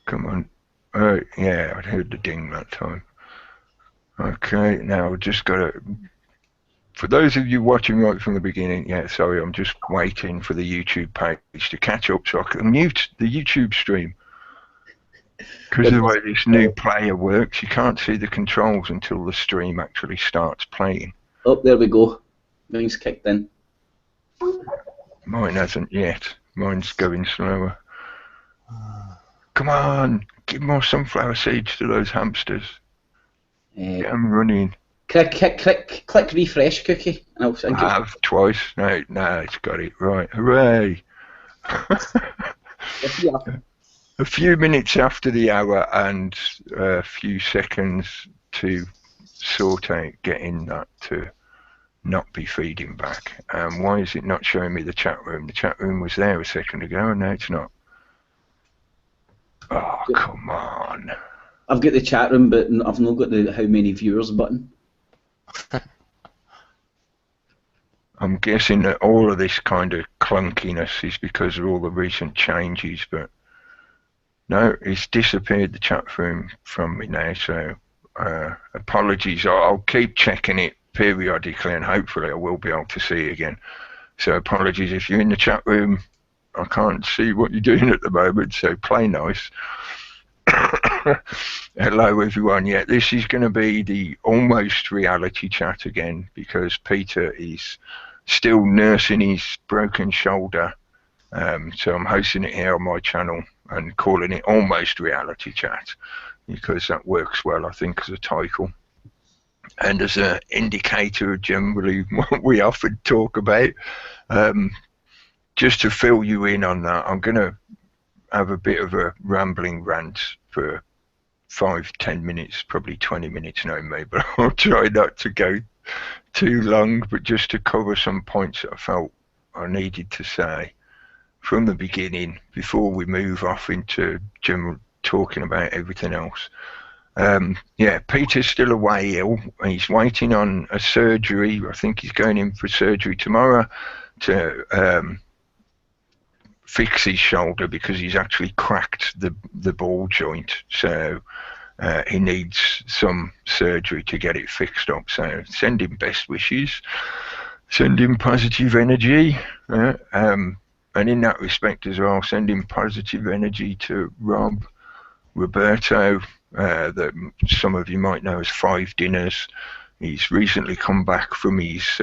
Come on. Yeah, I heard the ding that time. Okay, now we've just got to. For those of you watching right from the beginning, yeah, sorry, I'm just waiting for the YouTube page to catch up so I can mute the YouTube stream. Because of the way this new player works, you can't see the controls until the stream actually starts playing. Oh, there we go. Mine's kicked in. Mine hasn't yet. Mine's going slower. Come on, give more sunflower seeds to those hamsters. Get them running. Click refresh, Cookie. And I'll I have twice. No, it's got it right. Hooray! A few minutes after the hour and a few seconds to sort out getting that to not be feeding back. Why is it not showing me the chat room? The chat room was there a second ago and now it's not. Oh, come on. I've got the chat room, but I've not got the how many viewers button. I'm guessing that all of this kind of clunkiness is because of all the recent changes, but no, it's disappeared the chat room from me now, so apologies. I'll keep checking it periodically and hopefully I will be able to see it again. So apologies if you're in the chat room. I can't see what you're doing at the moment, so play nice. Hello everyone. Yeah, this is going to be the almost reality chat again because Peter is still nursing his broken shoulder. So I'm hosting it here on my channel and calling it almost reality chat because that works well, I think, as a title and as an indicator of generally what we often talk about. Just to fill you in on that, I'm going to have a bit of a rambling rant for 5-10 minutes, probably 20 minutes now maybe. I'll try not to go too long, but just to cover some points that I felt I needed to say from the beginning before we move off into general talking about everything else. Yeah, Peter's still away ill. He's waiting on a surgery. I think he's going in for surgery tomorrow to fix his shoulder because he's actually cracked the ball joint. So he needs some surgery to get it fixed up. So send him best wishes. Send him positive energy. And in that respect as well, send him positive energy to Roberto, that some of you might know as Five Dinners. He's recently come back from his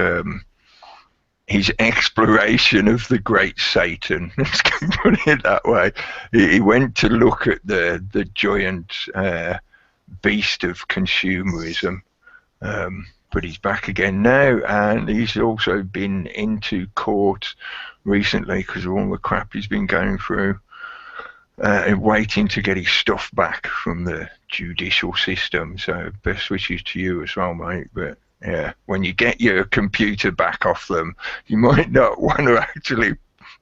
exploration of the great Satan. Let's put it that way. He went to look at the giant beast of consumerism, but he's back again now, and he's also been into court recently because of all the crap he's been going through, waiting to get his stuff back from the judicial system. So best wishes to you as well, mate. But yeah, when you get your computer back off them, you might not want to actually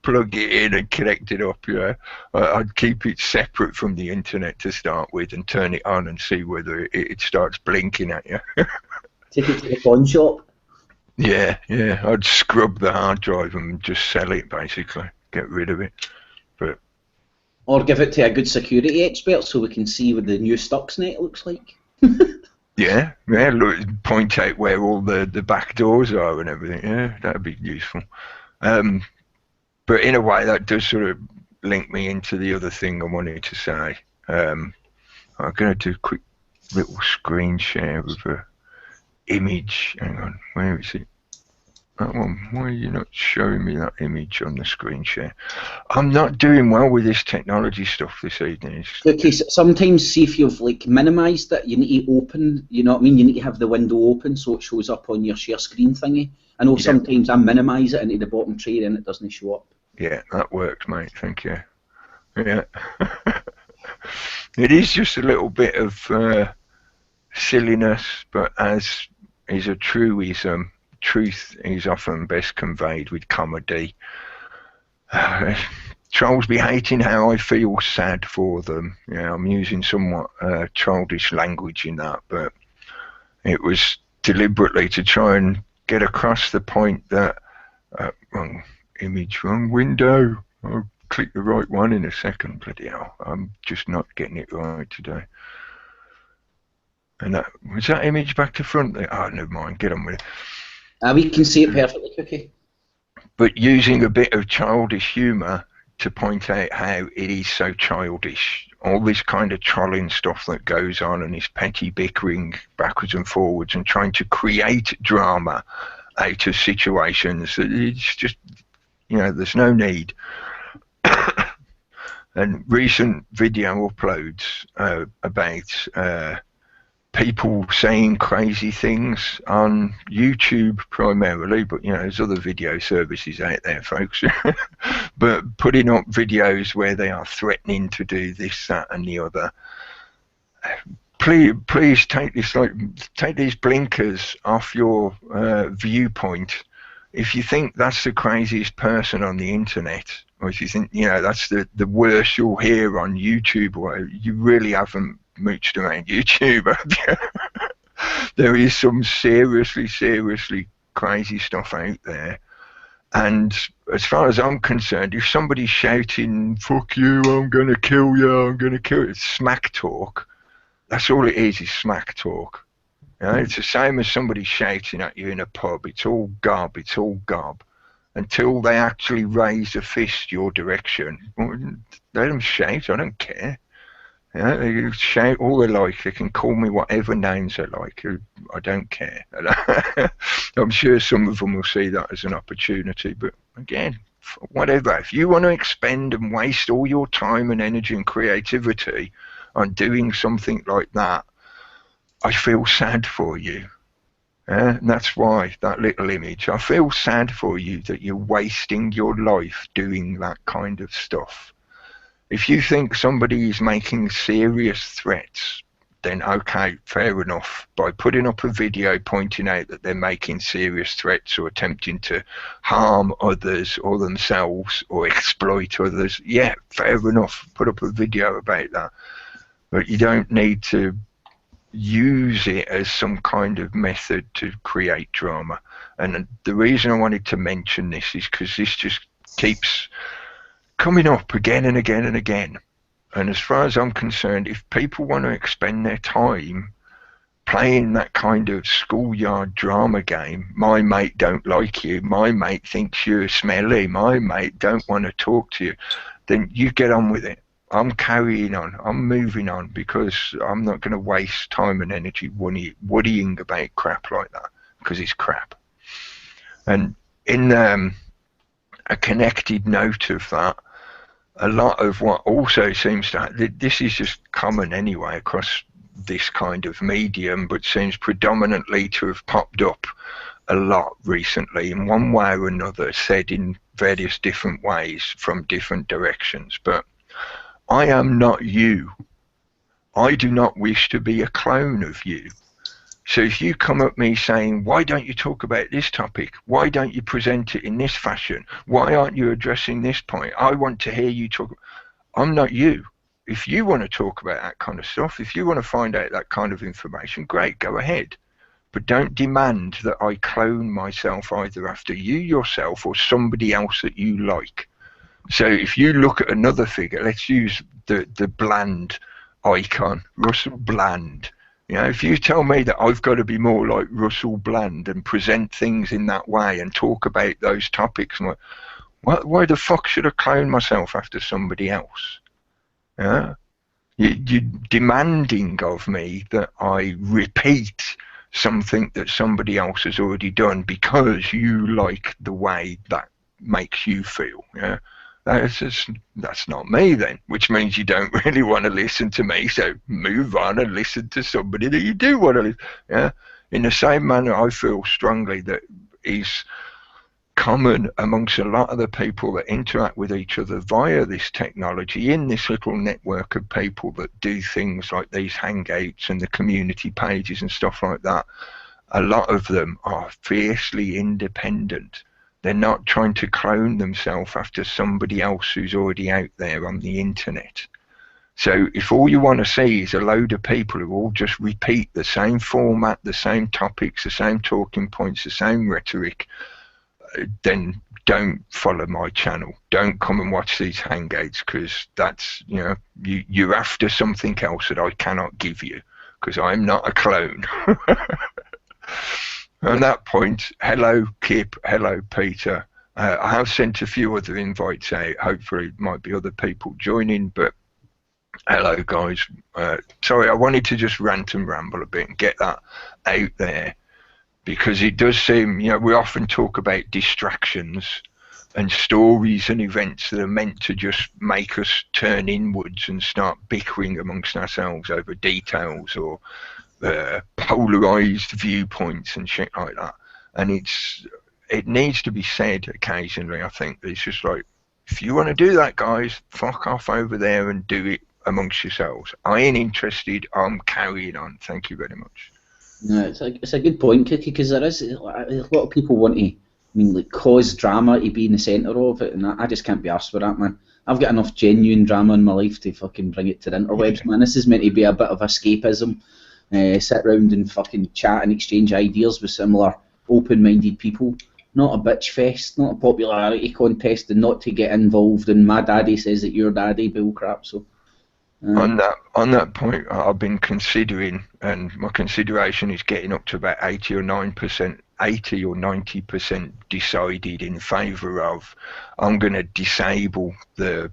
plug it in and connect it up. Yeah, I'd keep it separate from the internet to start with and turn it on and see whether it starts blinking at you. Take it to the pawn shop. Yeah, I'd scrub the hard drive and just sell it, basically, get rid of it. But or give it to a good security expert so we can see what the new Stuxnet looks like. Yeah, look, point out where all the back doors are and everything. Yeah, that'd be useful. But in a way, that does sort of link me into the other thing I wanted to say. I'm going to do a quick little screen share with a image. Hang on, where is it? That one. Why are you not showing me that image on the screen share? I'm not doing well with this technology stuff this evening. Okay, sometimes see if you've like minimised it, you need to open, you know what I mean? You need to have the window open so it shows up on your share screen thingy. I know sometimes I minimise it into the bottom tray and it doesn't show up. Yeah, that works, mate. Thank you. Yeah. It is just a little bit of silliness, but as is a truism, truth is often best conveyed with comedy. Trolls be hating how I feel sad for them. Yeah, I'm using somewhat childish language in that, but it was deliberately to try and get across the point that wrong image, wrong window. Oh click the right one in a second. Bloody hell, I'm just not getting it right today. And that was that image back to front there. Oh, never mind. Get on with it. We can see it perfectly, Cookie. But using a bit of childish humour to point out how it is so childish. All this kind of trolling stuff that goes on and this petty bickering backwards and forwards and trying to create drama out of situations. It's just, you know, there's no need. And recent video uploads about people saying crazy things on YouTube primarily, but you know, there's other video services out there, folks. But putting up videos where they are threatening to do this, that, and the other. Please take this, take these blinkers off your viewpoint. If you think that's the craziest person on the internet, or if you think, you know, that's the worst you'll hear on YouTube, or you really haven't mooched around YouTube, have you? There is some seriously crazy stuff out there. And as far as I'm concerned, if somebody's shouting, "Fuck you, I'm going to kill you, I'm going to kill you," it's smack talk. That's all it is smack talk. You know, it's the same as somebody shouting at you in a pub. It's all gob, until they actually raise a fist your direction. Let them shout, I don't care. You know, they can shout all they like. They can call me whatever names they like. I don't care. I'm sure some of them will see that as an opportunity. But again, whatever. If you want to expend and waste all your time and energy and creativity on doing something like that, I feel sad for you. And that's why, that little image, I feel sad for you that you're wasting your life doing that kind of stuff. If you think somebody is making serious threats, then okay, fair enough. By putting up a video pointing out that they're making serious threats or attempting to harm others or themselves or exploit others, yeah, fair enough. Put up a video about that. But you don't need to use it as some kind of method to create drama. And the reason I wanted to mention this is because this just keeps coming up again and again and again. And as far as I'm concerned, if people want to expend their time playing that kind of schoolyard drama game, my mate don't like you, my mate thinks you're smelly, my mate don't want to talk to you, then you get on with it. I'm carrying on, I'm moving on, because I'm not going to waste time and energy worrying about crap like that, because it's crap. And in a connected note of that, a lot of what also seems to, this is just common anyway across this kind of medium, but seems predominantly to have popped up a lot recently in one way or another, said in various different ways from different directions. But I am not you. I do not wish to be a clone of you. So if you come at me saying, why don't you talk about this topic? Why don't you present it in this fashion? Why aren't you addressing this point? I want to hear you talk. I'm not you. If you want to talk about that kind of stuff, if you want to find out that kind of information, great, go ahead. But don't demand that I clone myself either after you yourself or somebody else that you like. So if you look at another figure, let's use the Bland icon, Russell Bland. You know, if you tell me that I've got to be more like Russell Bland and present things in that way and talk about those topics, and why the fuck should I clone myself after somebody else? Yeah? You're demanding of me that I repeat something that somebody else has already done because you like the way that makes you feel. Yeah? That's not me then, which means you don't really want to listen to me, so move on and listen to somebody that you do want to listen. Yeah? In the same manner, I feel strongly that is common amongst a lot of the people that interact with each other via this technology in this little network of people that do things like these hangouts and the community pages and stuff like that. A lot of them are fiercely independent. They're not trying to clone themselves after somebody else who's already out there on the internet. So if all you want to see is a load of people who all just repeat the same format, the same topics, the same talking points, the same rhetoric, then don't follow my channel. Don't come and watch these hangouts, because that's, you know, you're after something else that I cannot give you, because I'm not a clone. On that point, hello Kip, hello Peter. I have sent a few other invites out. Hopefully, might be other people joining, but hello guys. Sorry, I wanted to just rant and ramble a bit and get that out there, because it does seem, you know, we often talk about distractions and stories and events that are meant to just make us turn inwards and start bickering amongst ourselves over details or polarized viewpoints and shit like that. And it needs to be said occasionally. I think it's just like, if you want to do that, guys, fuck off over there and do it amongst yourselves. I ain't interested. I'm carrying on. Thank you very much. No, it's a good point, Cookie, because there is a lot of people want to, I mean, like, cause drama to be in the centre of it, and I just can't be arsed with that, man. I've got enough genuine drama in my life to fucking bring it to the interwebs, man. This is meant to be a bit of escapism. Sit around and fucking chat and exchange ideas with similar open-minded people. Not a bitch fest, not a popularity contest, and not to get involved in my daddy says that your daddy bullcrap. So on that point, I've been considering, and my consideration is getting up to about 80 or 90% decided in favour of, I'm going to disable the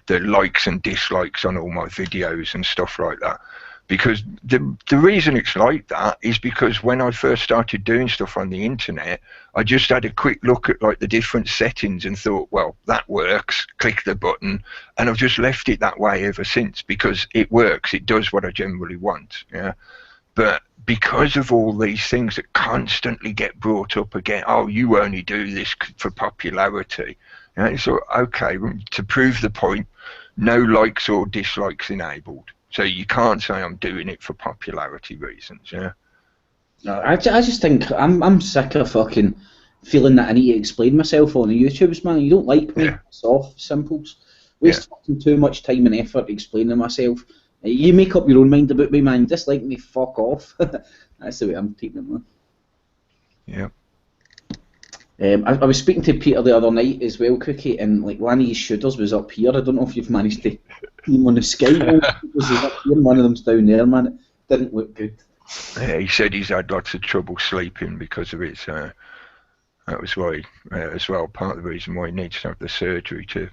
likes and dislikes on all my videos and stuff like that. Because the reason it's like that is because when I first started doing stuff on the internet, I just had a quick look at like the different settings and thought, well, that works, click the button, and I've just left it that way ever since, because it works, it does what I generally want. Yeah. But because of all these things that constantly get brought up again, oh, you only do this for popularity. Yeah, so okay, to prove the point, no likes or dislikes enabled. So you can't say I'm doing it for popularity reasons, yeah? No, I just think I'm sick of fucking feeling that I need to explain myself on the YouTubes, man. You don't like me, soft, simples. Waste fucking too much time and effort explaining myself. You make up your own mind about me, man. Dislike me, fuck off. That's the way I'm taking it, man. Yeah. I was speaking to Peter the other night as well, Cookie, and like one of his shooters was up here. I don't know if you've managed to see him on the Skype. Was up here, one of them's down there, man. It didn't look good. Yeah, he said he's had lots of trouble sleeping because of it. That was why, as well, part of the reason why he needs to have the surgery to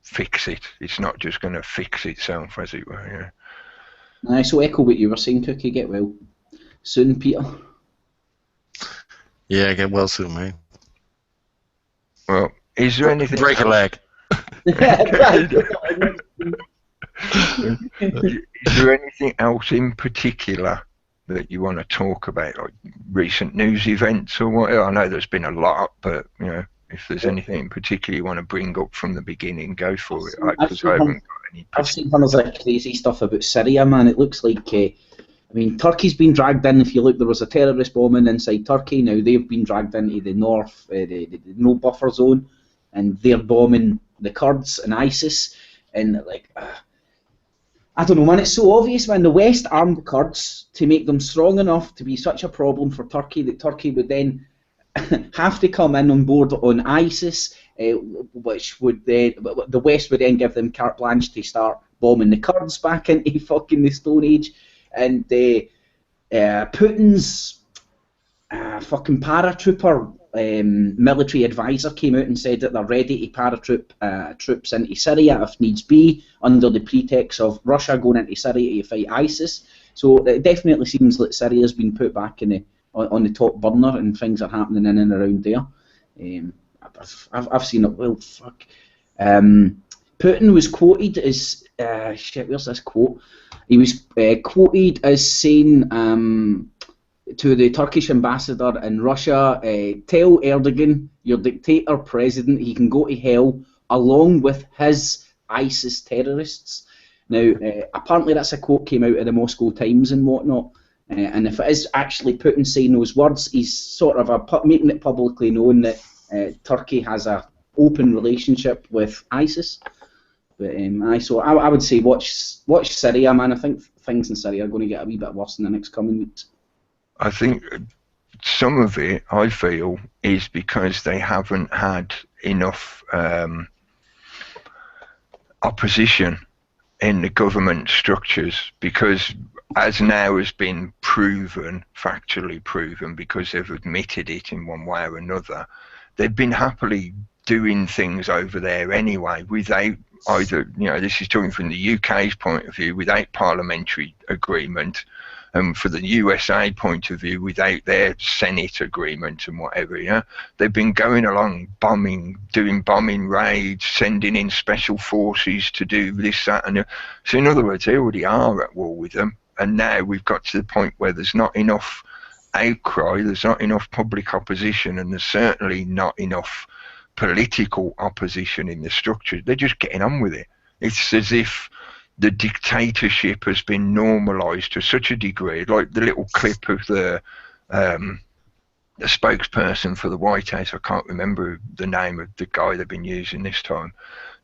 fix it. It's not just going to fix itself, as it were. Yeah. So echo what you were saying, Cookie. Get well soon, Peter. Yeah, get well soon, mate. Well, is there anything? Break a leg. Is there anything else in particular that you want to talk about, like recent news events or whatever? I know there's been a lot, but you know, if there's anything in particular you want to bring up from the beginning, go for it. Because I haven't got any. I've seen tons of crazy stuff about Syria, man. It looks like, I mean, Turkey's been dragged in. If you look, there was a terrorist bombing inside Turkey. Now they've been dragged into the north, the no buffer zone, and they're bombing the Kurds and ISIS. And like, I don't know, man. It's so obvious, man. The West armed the Kurds to make them strong enough to be such a problem for Turkey that Turkey would then have to come in on board on ISIS, which would then the West would then give them carte blanche to start bombing the Kurds back into fucking the Stone Age. And Putin's fucking paratrooper military advisor came out and said that they're ready to paratroop troops into Syria if needs be, under the pretext of Russia going into Syria to fight ISIS. So it definitely seems that Syria's been put back in on the top burner, and things are happening in and around there. I've seen it. Well, fuck. Putin was quoted as where's this quote? He was quoted as saying to the Turkish ambassador in Russia, tell Erdogan, your dictator president, he can go to hell along with his ISIS terrorists. Now, apparently that's a quote came out of the Moscow Times and whatnot, and if it is actually Putin saying those words, he's sort of making it publicly known that Turkey has an open relationship with ISIS. But so I would say watch Syria, man. I think things in Syria are going to get a wee bit worse in the next coming weeks. I think some of it, I feel, is because they haven't had enough opposition in the government structures, because as now has been proven, factually proven, because they've admitted it in one way or another, they've been happily doing things over there anyway without either, this is talking from the UK's point of view, without parliamentary agreement, and for the USA point of view, without their Senate agreement and whatever. They've been going along doing bombing raids, sending in special forces to do this, that, and so in other words, they already are at war with them, and now we've got to the point where there's not enough outcry, there's not enough public opposition, and there's certainly not enough political opposition in the structure. They're just getting on with it. It's as if the dictatorship has been normalised to such a degree, like the little clip of the spokesperson for the White House, I can't remember the name of the guy they've been using this time,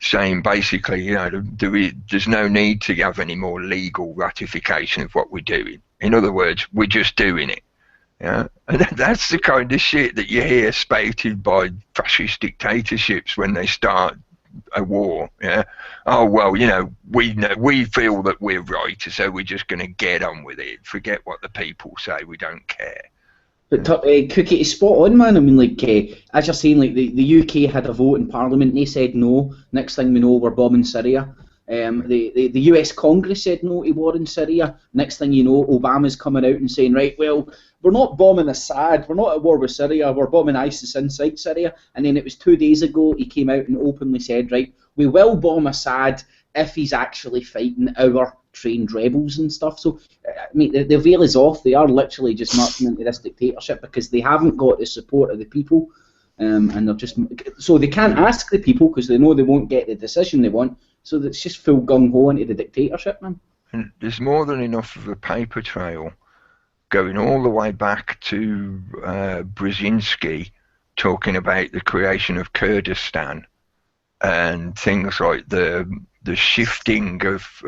saying basically, there's no need to have any more legal ratification of what we're doing. In other words, we're just doing it. Yeah, and that's the kind of shit that you hear spouted by fascist dictatorships when they start a war. Yeah, oh well, we feel that we're right, so we're just going to get on with it. Forget what the people say. We don't care. But Cookie, is spot on, man. I mean, as you're saying, the UK had a vote in Parliament, and they said no. Next thing we know, we're bombing Syria. The US Congress said no to war in Syria. Next thing you know, Obama's coming out and saying, right, well, we're not bombing Assad, we're not at war with Syria, we're bombing ISIS inside Syria. And then it was 2 days ago he came out and openly said, right, we will bomb Assad if he's actually fighting our trained rebels and stuff. So, I mean, the veil is off. They are literally just marching into this dictatorship because they haven't got the support of the people. And they're just, so they can't ask the people because they know they won't get the decision they want. So it's just full gung-ho into the dictatorship, man. And there's more than enough of a paper trail going all the way back to Brzezinski talking about the creation of Kurdistan and things like the shifting of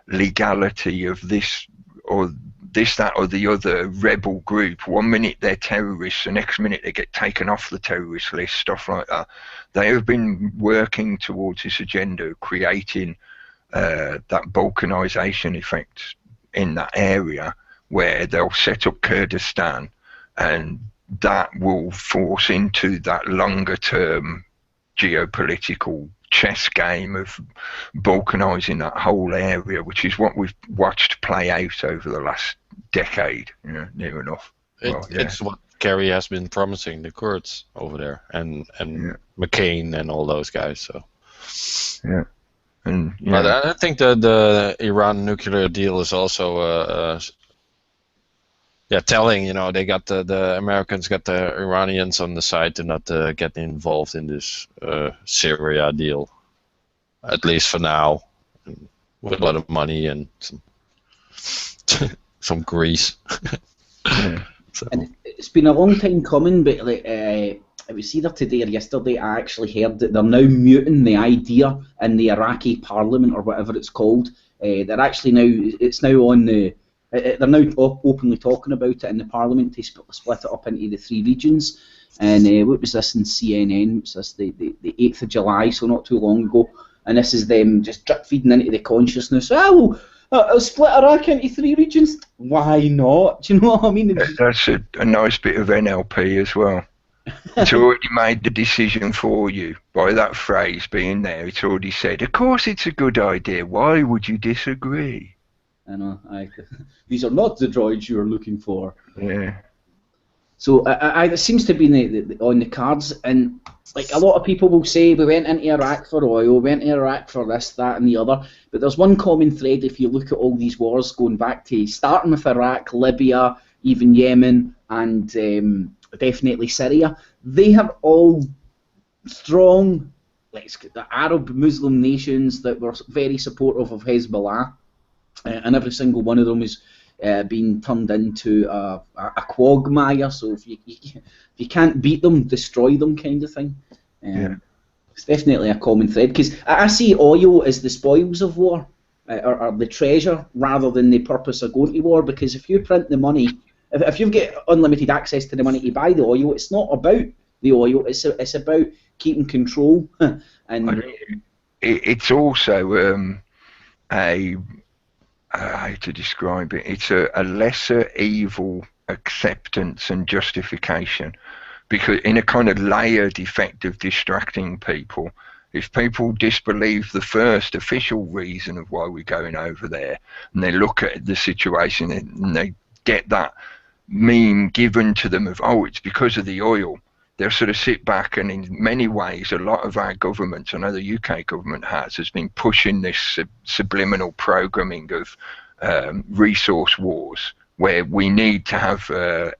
legality of this, that, or the other rebel group. 1 minute they're terrorists, the next minute they get taken off the terrorist list, stuff like that. They have been working towards this agenda of creating that balkanization effect in that area, where they'll set up Kurdistan, and that will force into that longer term geopolitical chess game of balkanizing that whole area, which is what we've watched play out over the last decade, near enough. It's what Kerry has been promising the Kurds over there, and McCain and all those guys. So but I think the Iran nuclear deal is also telling. They got the Americans got the Iranians on the side to not get involved in this Syria deal, at least for now, with a lot of money and some grease. So. And it's been a long time coming, but it was either today or yesterday I actually heard that they're now muting the idea in the Iraqi parliament, or whatever it's called. They're actually they're now openly talking about it in the parliament to split it up into the 3 regions. And what was this in CNN? It was this the 8th of July, so not too long ago. And this is them just drip feeding into the consciousness. I'll split Iraq into 3 regions. Why not? Do you know what I mean? That's a nice bit of NLP as well. It's already made the decision for you by that phrase being there. It's already said, of course it's a good idea. Why would you disagree? I know. These are not the droids you are looking for. Yeah. So it seems to be on the cards, and like a lot of people will say, we went into Iraq for oil, we went into Iraq for this, that, and the other. But there's one common thread if you look at all these wars going back to starting with Iraq, Libya, even Yemen, and definitely Syria. They have all strong, the Arab Muslim nations that were very supportive of Hezbollah, and every single one of them is being turned into a quagmire. So if you can't beat them, destroy them, kind of thing. It's definitely a common thread, because I see oil as the spoils of war, or the treasure, rather than the purpose of going to war. Because if you print the money if you've got unlimited access to the money to buy the oil, it's not about the oil. It's about keeping control. And it's also how to describe it? It's a lesser evil acceptance and justification, because in a kind of layered effect of distracting people, if people disbelieve the first official reason of why we're going over there, and they look at the situation and they get that meme given to them of, oh, it's because of the oil, they'll sort of sit back, and in many ways, a lot of our governments, I know the UK government has been pushing this subliminal programming of resource wars, where we need to have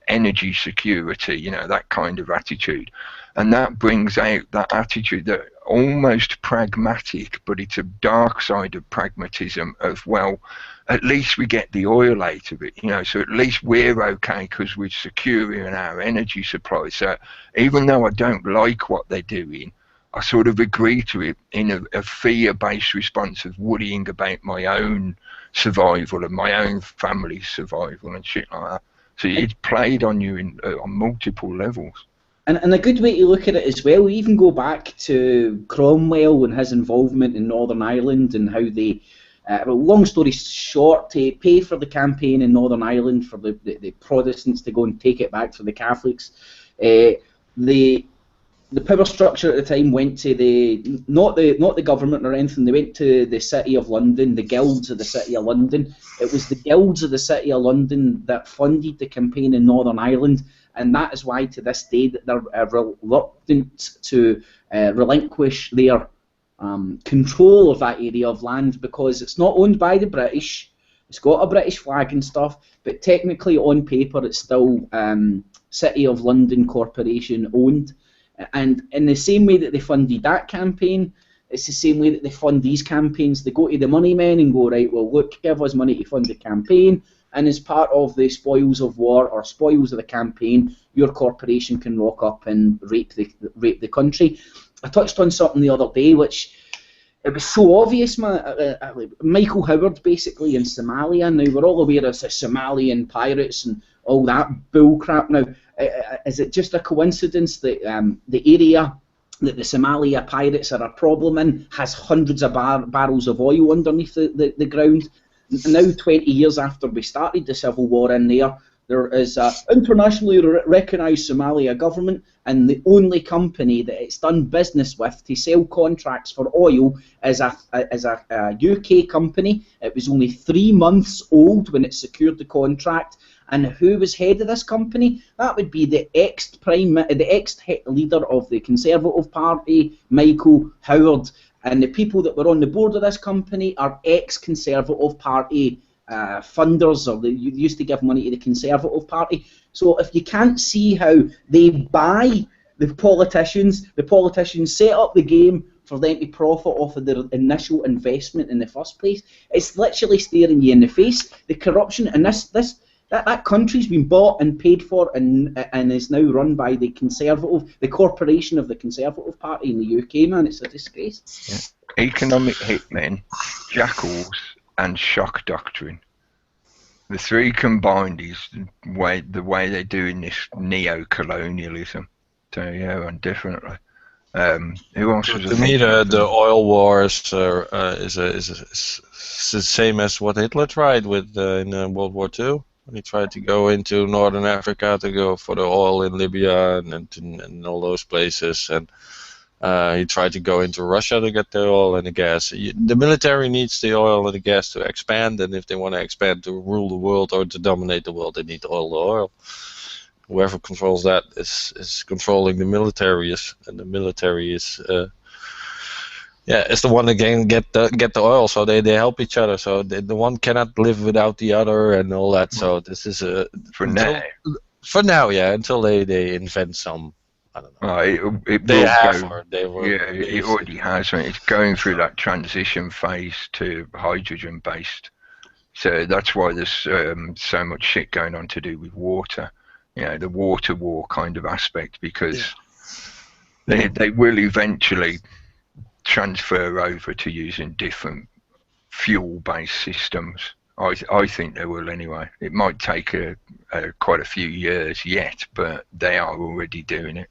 energy security, that kind of attitude. And that brings out that attitude, that almost pragmatic, but it's a dark side of pragmatism of, well, at least we get the oil out of it, so at least we're okay because we're securing our energy supply. So even though I don't like what they're doing, I sort of agree to it in a fear-based response of worrying about my own survival and my own family's survival and shit like that. So it's played on you on multiple levels. And a good way to look at it as well, we even go back to Cromwell and his involvement in Northern Ireland and how they, long story short, to pay for the campaign in Northern Ireland for the Protestants to go and take it back for the Catholics. The power structure at the time went to not the government or anything. They went to the City of London, the guilds of the City of London. It was the guilds of the City of London that funded the campaign in Northern Ireland, and that is why to this day that they're reluctant to relinquish their control of that area of land, because it's not owned by the British. It's got a British flag and stuff, but technically on paper it's still City of London Corporation owned. And in the same way that they funded that campaign, it's the same way that they fund these campaigns. They go to the money men and go, right, well, look, give us money to fund the campaign, and as part of the spoils of war or spoils of the campaign, your corporation can rock up and rape the country. I touched on something the other day, which it was so obvious, Michael Howard, basically, in Somalia. Now, we're all aware of the Somalian pirates and all that bullcrap. Now, is it just a coincidence that the area that the Somalia pirates are a problem in has hundreds of barrels of oil underneath the ground? Now, 20 years after we started the civil war in there is an internationally recognised Somalia government, and the only company that it's done business with to sell contracts for oil is a UK company. It was only 3 months old when it secured the contract. And who was head of this company? That would be the ex-leader of the Conservative Party, Michael Howard. And the people that were on the board of this company are ex-Conservative Party funders, or they used to give money to the Conservative Party. So if you can't see how they buy the politicians set up the game for them to profit off of their initial investment in the first place. It's literally staring you in the face. The corruption, and that country's been bought and paid for and is now run by the corporation of the Conservative Party in the UK, man. It's a disgrace. Yeah. Economic hitmen, jackals, and shock doctrine. The three combined is the way they're doing this neo-colonialism. So yeah, and definitely. Who else was to me, the oil war is the same as what Hitler tried with in World War II. He tried to go into northern Africa to go for the oil in Libya and all those places, and he tried to go into Russia to get the oil and the gas. The military needs the oil and the gas to expand, and if they want to expand to rule the world or to dominate the world, they need the oil. Whoever controls that is controlling the military, and the military is it's the one that can get the oil, so they help each other. So the one cannot live without the other and all that. So this is for now, until they invent some. I don't know. It already has. It's going through that transition phase to hydrogen-based. So that's why there's so much shit going on to do with water. The water war kind of aspect, because they will eventually transfer over to using different fuel-based systems I think they will anyway. It might take quite a few years yet, but they are already doing it.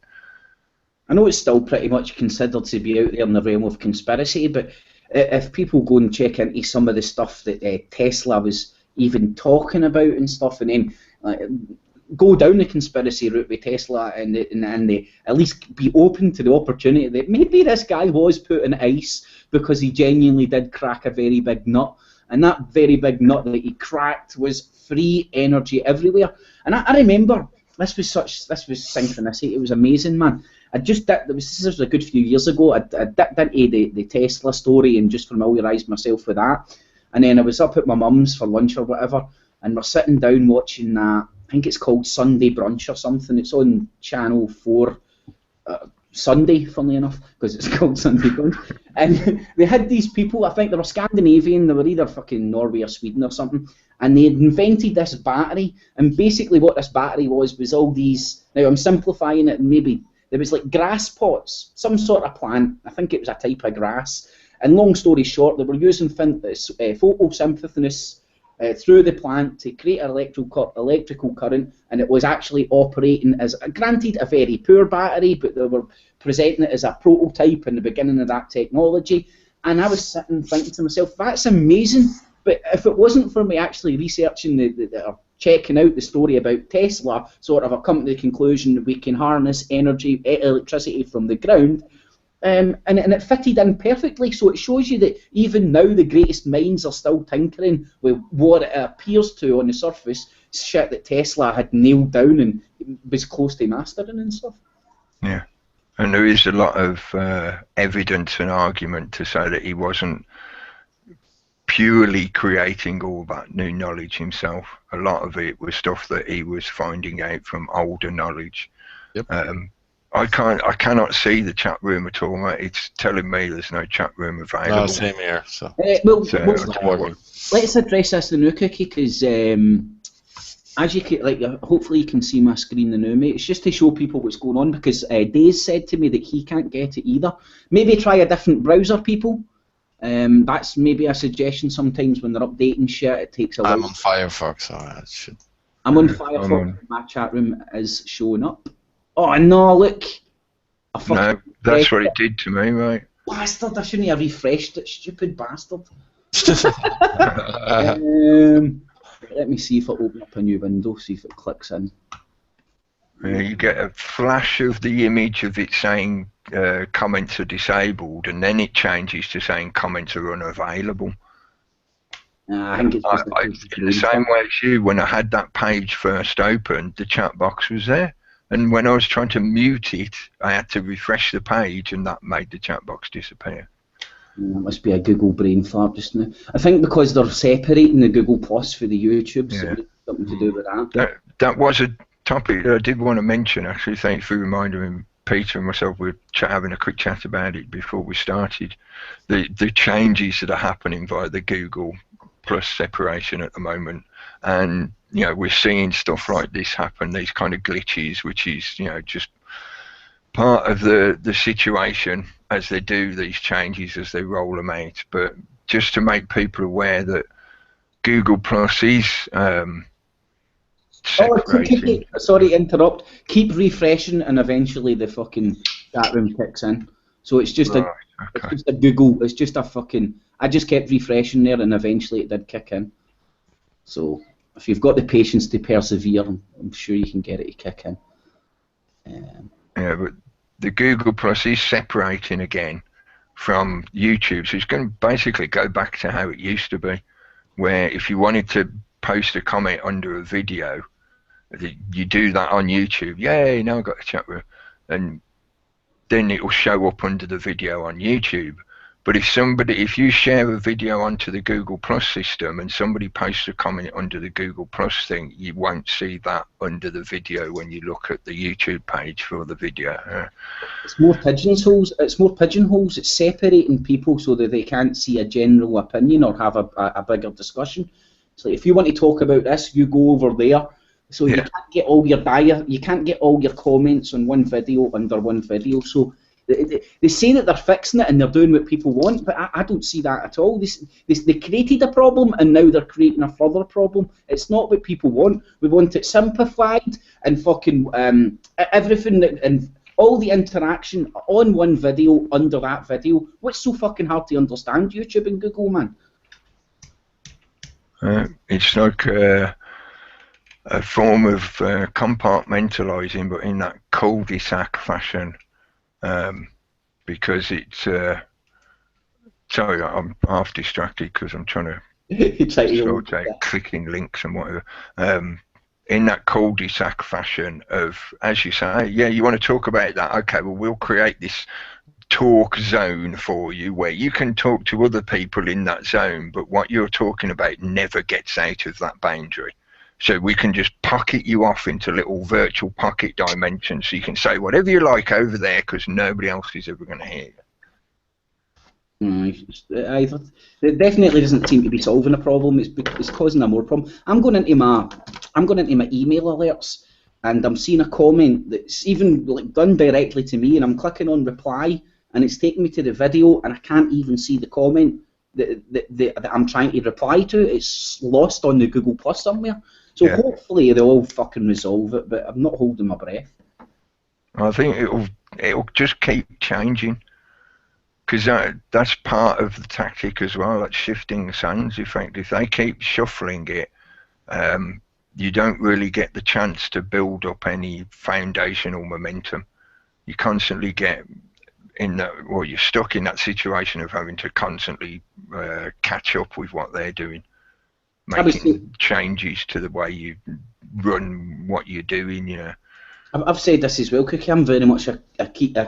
I know it's still pretty much considered to be out there in the realm of conspiracy, but if people go and check into some of the stuff that Tesla was even talking about and stuff, and then go down the conspiracy route with Tesla and they at least be open to the opportunity that maybe this guy was put in ice because he genuinely did crack a very big nut, and that very big nut that he cracked was free energy everywhere. And I remember this was synchronicity. It was amazing, man. This was a good few years ago. I dipped into the Tesla story and just familiarised myself with that. And then I was up at my mum's for lunch or whatever, and we're sitting down watching that. I think it's called Sunday Brunch or something. It's on Channel 4 Sunday, funnily enough, because it's called Sunday Brunch. And they had these people, I think they were Scandinavian, they were either fucking Norway or Sweden or something, and they had invented this battery. And basically what this battery was all these, now I'm simplifying it, and maybe there was like grass pots, some sort of plant, I think it was a type of grass. And long story short, they were using photosynthesis through the plant to create an electrical current, and it was actually operating as, granted, a very poor battery, but they were presenting it as a prototype in the beginning of that technology. And I was sitting thinking to myself, that's amazing, but if it wasn't for me actually researching or checking out the story about Tesla, sort of, I've come to the conclusion that we can harness electricity from the ground. And it fitted in perfectly, so it shows you that even now the greatest minds are still tinkering with what it appears to on the surface shit that Tesla had nailed down and was close to mastering and stuff. Yeah, and there is a lot of evidence and argument to say that he wasn't purely creating all that new knowledge himself. A lot of it was stuff that he was finding out from older knowledge. Yep. I cannot see the chat room at all, mate. It's telling me there's no chat room available. No, same here. So. Let's address this now, Cookie, because as you can, hopefully you can see my screen now, mate. It's just to show people what's going on, because Daze said to me that he can't get it either. Maybe try a different browser, people. That's maybe a suggestion. Sometimes when they're updating shit, it takes a while. I'm on Firefox, so I should. I'm on Firefox. My chat room is showing up. Oh no, look! No, that's what it did to me, mate. Bastard, I shouldn't have refreshed it, stupid bastard. Let me see if I open up a new window, see if it clicks in. You get a flash of the image of it saying comments are disabled, and then it changes to saying comments are unavailable. I think it's just in the same way as you, when I had that page first opened, the chat box was there. And when I was trying to mute it, I had to refresh the page, and that made the chat box disappear. That must be a Google brain fart just now. I think because they're separating the Google Plus for the YouTube, so it's something to do with that. That was a topic that I did want to mention, actually. Thanks for reminding me. Peter and myself were having a quick chat about it before we started. The changes that are happening via the Google Plus separation at the moment. And you know, we're seeing stuff like this happen, these kind of glitches, which is, you know, just part of the situation as they do these changes, as they roll them out. But just to make people aware that Google Plus is separating. Sorry to interrupt. Keep refreshing, and eventually the fucking chat room kicks in. So it's just it's just a Google. It's just a fucking. I just kept refreshing there, and eventually it did kick in. So if you've got the patience to persevere, I'm sure you can get it to kick in. Yeah, but the Google Plus is separating again from YouTube, so it's going to basically go back to how it used to be, where if you wanted to post a comment under a video, you do that on YouTube. Yay, now I've got a chat room, and then it will show up under the video on YouTube. But if you share a video onto the Google Plus system and somebody posts a comment under the Google Plus thing, you won't see that under the video when you look at the YouTube page for the video. It's more pigeonholes. It's separating people so that they can't see a general opinion or have a bigger discussion. So if you want to talk about this, you go over there. So you can't get all your comments on one video under one video. So They say that they're fixing it and they're doing what people want, but I don't see that at all. They created a problem and now they're creating a further problem. It's not what people want. We want it simplified and fucking everything and all the interaction on one video under that video. What's so fucking hard to understand? YouTube and Google, man. It's like a form of compartmentalising, but in that cul-de-sac fashion. Because it's sorry, I'm half distracted because I'm trying to sort out clicking links and whatever. In that cul-de-sac fashion of, as you say, yeah, you want to talk about that? Okay, well, we'll create this talk zone for you where you can talk to other people in that zone, but what you're talking about never gets out of that boundary. So we can just pocket you off into little virtual pocket dimensions so you can say whatever you like over there because nobody else is ever going to hear you. It definitely doesn't seem to be solving a problem. It's causing a more problem. I'm going into my email alerts and I'm seeing a comment that's even like done directly to me and I'm clicking on reply and it's taking me to the video and I can't even see the comment that I'm trying to reply to. It's lost on the Google Plus somewhere. So yeah. Hopefully they'll all fucking resolve it, but I'm not holding my breath. I think it'll just keep changing, because that's part of the tactic as well. That's shifting the sands. If they keep shuffling it, you don't really get the chance to build up any foundational momentum. You constantly get in that, well, you're stuck in that situation of having to constantly catch up with what they're doing. Making changes to the way you run what you're doing, you know. I've said this as well, Cookie. I'm very much a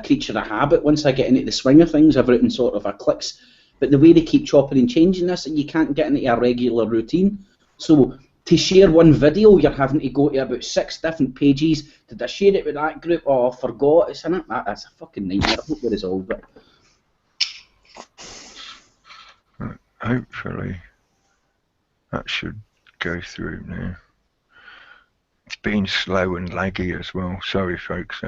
creature of habit. Once I get into the swing of things, everything sort of clicks. But the way they keep chopping and changing this, you can't get into a regular routine. So to share one video, you're having to go to about 6 different pages. Did I share it with that group? Oh, I forgot. It's in it. That's a fucking nightmare. I hope they resolve it. Hopefully. That should go through now. It's been slow and laggy as well. Sorry, folks.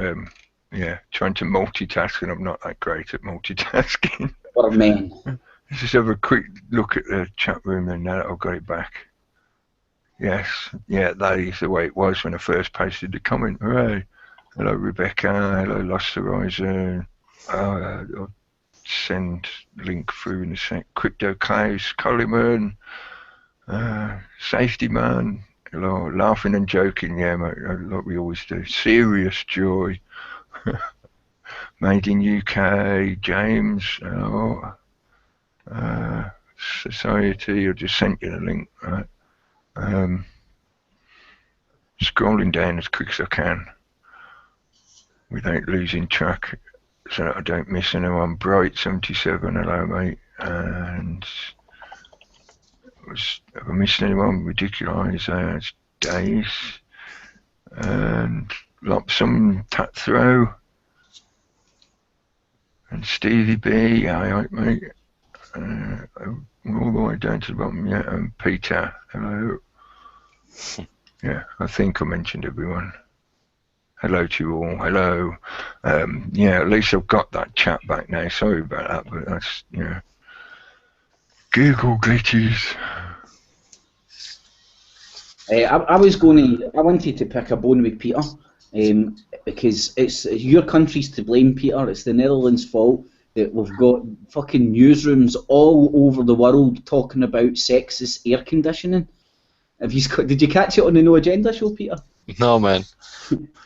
Yeah, trying to multitask, and I'm not that great at multitasking. What a man. Let's just have a quick look at the chat room, and now that I've got it back. Yes, yeah, that is the way it was when I first posted the comment. Hooray! Hello, Rebecca. Hello, Lost Horizon. I'll send link through in a sec. Crypto Chaos, Coleman. Safety Man, hello, laughing and joking, yeah, mate, like we always do. Serious Joy, Made in UK, James, hello. Society, I just sent you the link, right? Scrolling down as quick as I can without losing track so that I don't miss anyone. Bright 77, hello, mate, and have I missed anyone? Ridiculous, it's Days, and Lopsum, Tat Throw, and Stevie B, hi mate, all the way down to the bottom, yeah, and Peter, hello. Yeah, I think I mentioned everyone. Hello to you all, hello. Yeah, at least I've got that chat back now, sorry about that, but that's, you know, Google glitches. I wanted to pick a bone with Peter, because it's your country's to blame, Peter. It's the Netherlands' fault that we've got fucking newsrooms all over the world talking about sexist air conditioning. Did you catch it on the No Agenda show, Peter? No, man.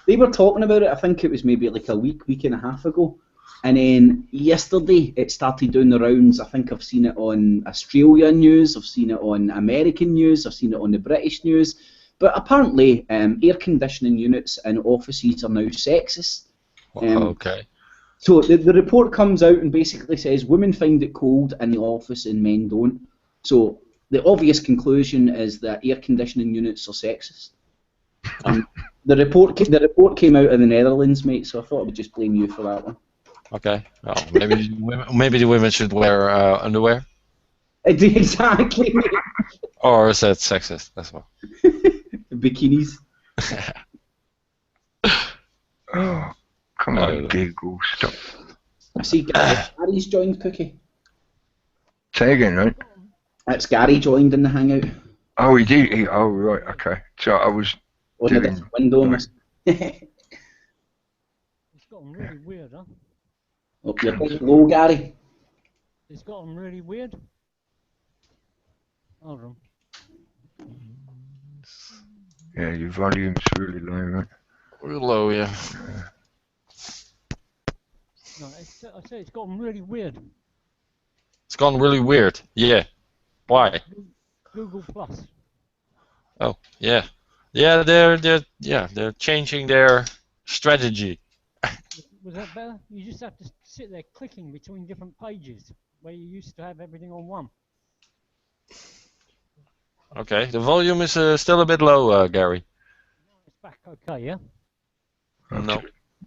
They were talking about it, I think it was maybe like a week and a half ago. And then yesterday it started doing the rounds. I think I've seen it on Australian news, I've seen it on American news, I've seen it on the British news. But apparently air conditioning units in offices are now sexist. Okay. So the report comes out and basically says women find it cold in the office and men don't. So the obvious conclusion is that air conditioning units are sexist. The report came out of the Netherlands, mate, so I thought I would just blame you for that one. Okay. Well, maybe the women should wear underwear. Exactly. Or is that sexist? That's all. Bikinis. Oh, come on, Google, stop. I see Gary's joined, Cookie. Say again, right? That's Gary joined in the Hangout. Oh, he did. Oh, right. Okay. So I was On a doing. different window. Right. It's gotten really weird, huh? Oh, you're down low, Gary. It's gotten really weird. Hold on. Yeah, your volume's really low, right? Real low, yeah. No, I say it's gotten really weird. It's gone really weird. Yeah. Why? Google Plus. Oh, yeah. Yeah, they're changing their strategy. Was that better? You just have to sit there clicking between different pages where you used to have everything on one. Okay, the volume is still a bit low, Gary. It's back okay, yeah? No.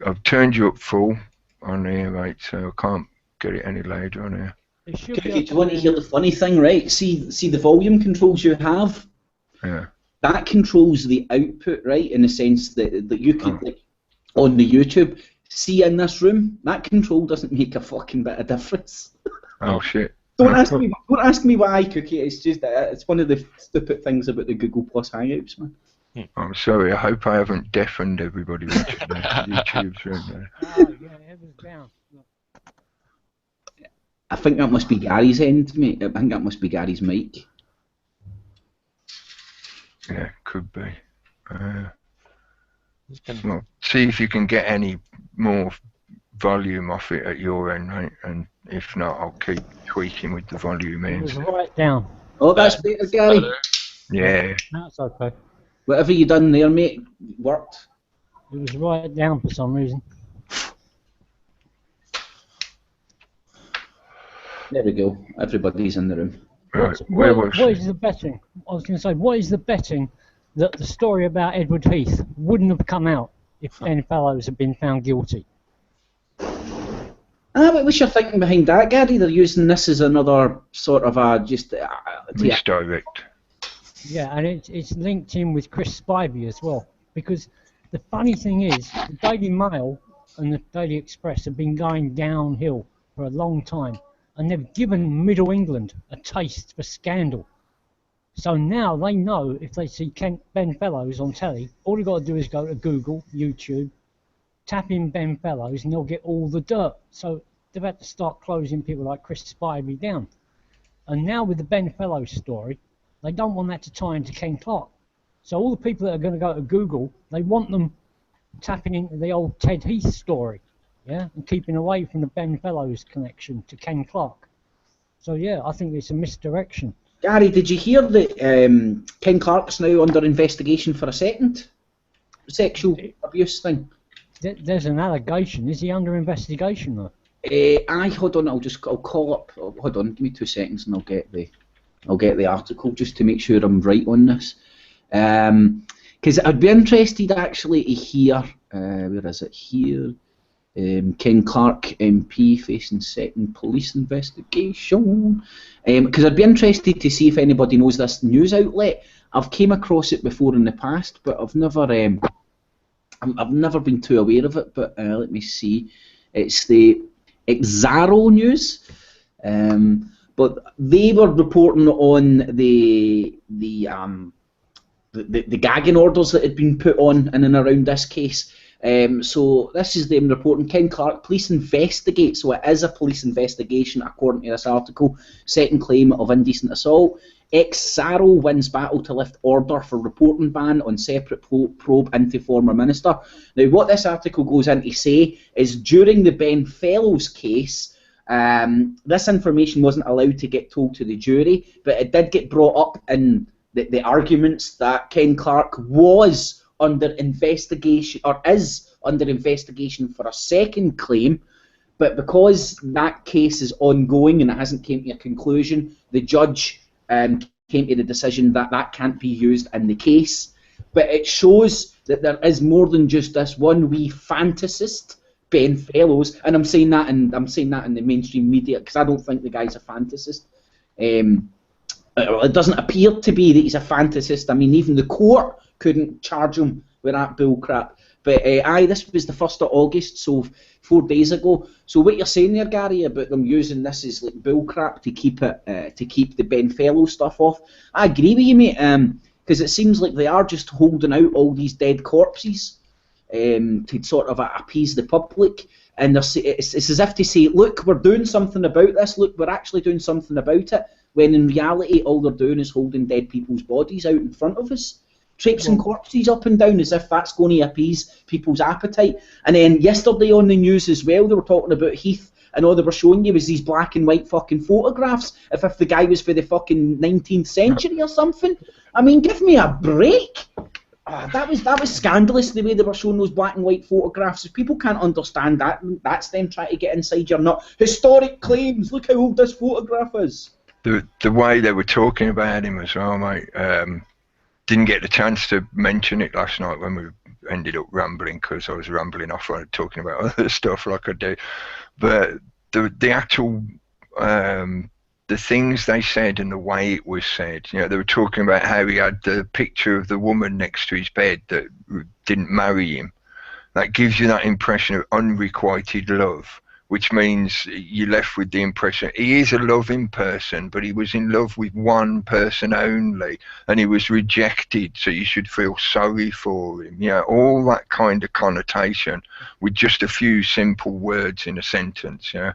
I've turned you up full on here, mate, so I can't get it any louder on here. It should Cookie, be do you want to hear the funny thing, right? See the volume controls you have? Yeah. That controls the output, right? In the sense that you could, like, on the YouTube, see in this room, that control doesn't make a fucking bit of difference. Oh, shit. Don't ask me why, Cookie. It's just it's one of the stupid things about the Google Plus Hangouts, man. I'm sorry. I hope I haven't deafened everybody watching the YouTube's right there. Oh, yeah, it was down. Look. I think that must be Gary's end, mate. I think that must be Gary's mic. Yeah, could be. Well, see if you can get any more volume off it at your end, right? And if not, I'll keep tweaking with the volume It was ends. right down. Oh, that's better, Gary. Yeah. That's okay. Whatever you done there, mate, worked. It was right down for some reason. There we go. Everybody's in the room. Right. Where was What is the betting? I was going to say, what is the betting that the story about Edward Heath wouldn't have come out if Ben Fellows had been found guilty? But what's your thinking behind that, Gary? They're using this as another sort of misdirect? Yeah, and it's linked in with Chris Spivey as well. Because the funny thing is, the Daily Mail and the Daily Express have been going downhill for a long time. And they've given Middle England a taste for scandal. So now they know if they see Ben Fellows on telly, all they've got to do is go to Google, YouTube, tap in Ben Fellows, and they'll get all the dirt. So they've had to start closing people like Chris Spivey down. And now with the Ben Fellows story, they don't want that to tie into Ken Clark. So all the people that are going to go to Google, they want them tapping into the old Ted Heath story. Yeah, and keeping away from the Ben Fellows connection to Ken Clark. So yeah, I think it's a misdirection. Gary, did you hear that Ken Clark's now under investigation for a second sexual abuse thing? There's an allegation. Is he under investigation though? Hold on. I'll call up. Hold on. Give me 2 seconds, and I'll get the article just to make sure I'm right on this. Because I'd be interested actually to hear. Where is it here? Ken Clark MP facing second police investigation. Because I'd be interested to see if anybody knows this news outlet. I've came across it before in the past, but I've never been too aware of it. But let me see. It's the Exaro News. But they were reporting on the gagging orders that had been put on in and around this case. So this is them reporting Ken Clark, police investigate, so it is a police investigation according to this article, second claim of indecent assault. Exaro wins battle to lift order for reporting ban on separate probe into former minister. Now what this article goes in to say is during the Ben Fellows case, this information wasn't allowed to get told to the jury, but it did get brought up in the arguments that Ken Clark was under investigation, or is under investigation for a second claim, but because that case is ongoing and it hasn't came to a conclusion, the judge came to the decision that that can't be used in the case. But it shows that there is more than just this one wee fantasist, Ben Fellows, and I'm saying that in the mainstream media because I don't think the guy's a fantasist. It doesn't appear to be that he's a fantasist. I mean, even the court couldn't charge him with that bull crap. But aye, this was the 1st of August, so 4 days ago. So what you're saying there, Gary, about them using this as like bullcrap to keep the Benfello stuff off, I agree with you, mate. Because it seems like they are just holding out all these dead corpses to sort of appease the public, and it's as if to say, look, we're doing something about this. Look, we're actually doing something about it. When in reality, all they're doing is holding dead people's bodies out in front of us. Traipsing corpses up and down as if that's going to appease people's appetite. And then yesterday on the news as well, they were talking about Heath, and all they were showing you was these black and white fucking photographs, if the guy was for the fucking 19th century or something. I mean, give me a break. That was scandalous, the way they were showing those black and white photographs. If people can't understand that, that's them trying to get inside your nut. Historic claims, look how old this photograph is. The way they were talking about him as well, mate. Didn't get the chance to mention it last night when we ended up rambling, because I was rambling off on talking about other stuff like I do. But the actual the things they said and the way it was said, you know, they were talking about how he had the picture of the woman next to his bed that didn't marry him. That gives you that impression of unrequited love, which means you're left with the impression he is a loving person, but he was in love with one person only, and he was rejected, so you should feel sorry for him. You know, all that kind of connotation with just a few simple words in a sentence, you know.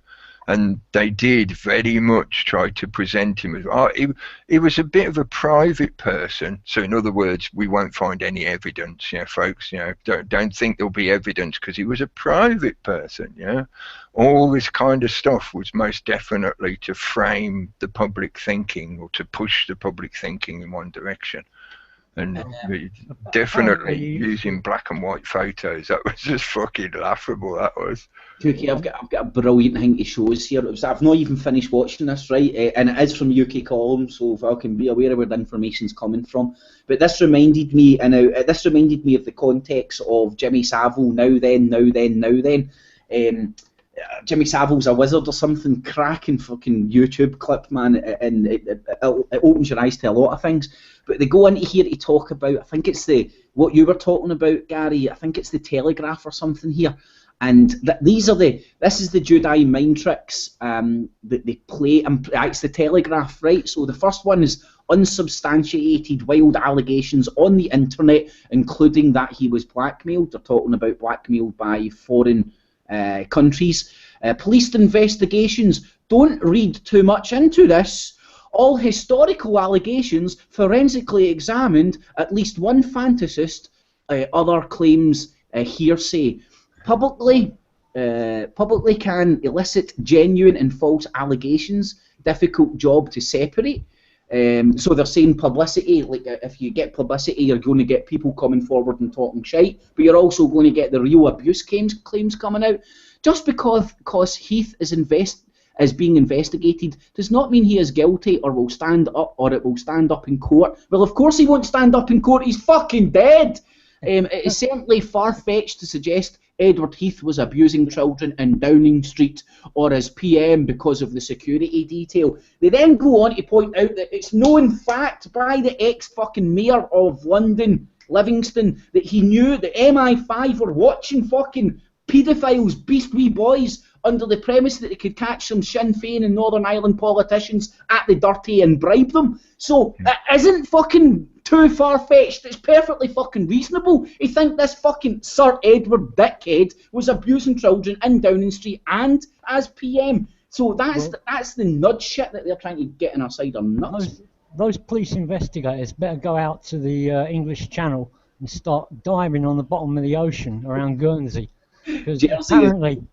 And they did very much try to present him as, he was a bit of a private person. So in other words, we won't find any evidence, you know, folks. You know, don't think there'll be evidence because he was a private person. You know, all this kind of stuff was most definitely to frame the public thinking, or to push the public thinking in one direction. And definitely using black and white photos, that was just fucking laughable, that was. Kooky, I've got a brilliant thing to show us here. I've not even finished watching this, right? And it is from UK Columns, so if I can be aware of where the information's coming from. But this reminded me, of the context of Jimmy Savile, Now Then. Jimmy Savile's a wizard or something, cracking fucking YouTube clip, man, and it opens your eyes to a lot of things. But they go into here to talk about, I think it's what you were talking about, Gary, I think it's the Telegraph or something here. And this is the Jedi mind tricks that they play, and it's the Telegraph, right? So the first one is unsubstantiated wild allegations on the internet, including that he was blackmailed. They're talking about blackmailed by foreign countries. Police investigations. Don't read too much into this. All historical allegations forensically examined. At least one fantasist. Other claims hearsay. Publicly can elicit genuine and false allegations. Difficult job to separate. So they're saying publicity, like if you get publicity, you're going to get people coming forward and talking shite, but you're also going to get the real abuse claims coming out. Just because Heath is being investigated does not mean he is guilty or will stand up, or it will stand up in court. Well, of course he won't stand up in court. He's fucking dead. It is certainly far-fetched to suggest Edward Heath was abusing children in Downing Street or as PM because of the security detail. They then go on to point out that it's known fact by the ex-fucking mayor of London, Livingston, that he knew the MI5 were watching fucking paedophiles, beast wee boys, under the premise that they could catch some Sinn Féin and Northern Ireland politicians at the dirty and bribe them. So it isn't fucking too far-fetched. It's perfectly fucking reasonable. You think this fucking Sir Edward Dickhead was abusing children in Downing Street and as PM. So that's the nudge shit that they're trying to get in our side of nuts. Those police investigators better go out to the English Channel and start diving on the bottom of the ocean around Guernsey. Because apparently,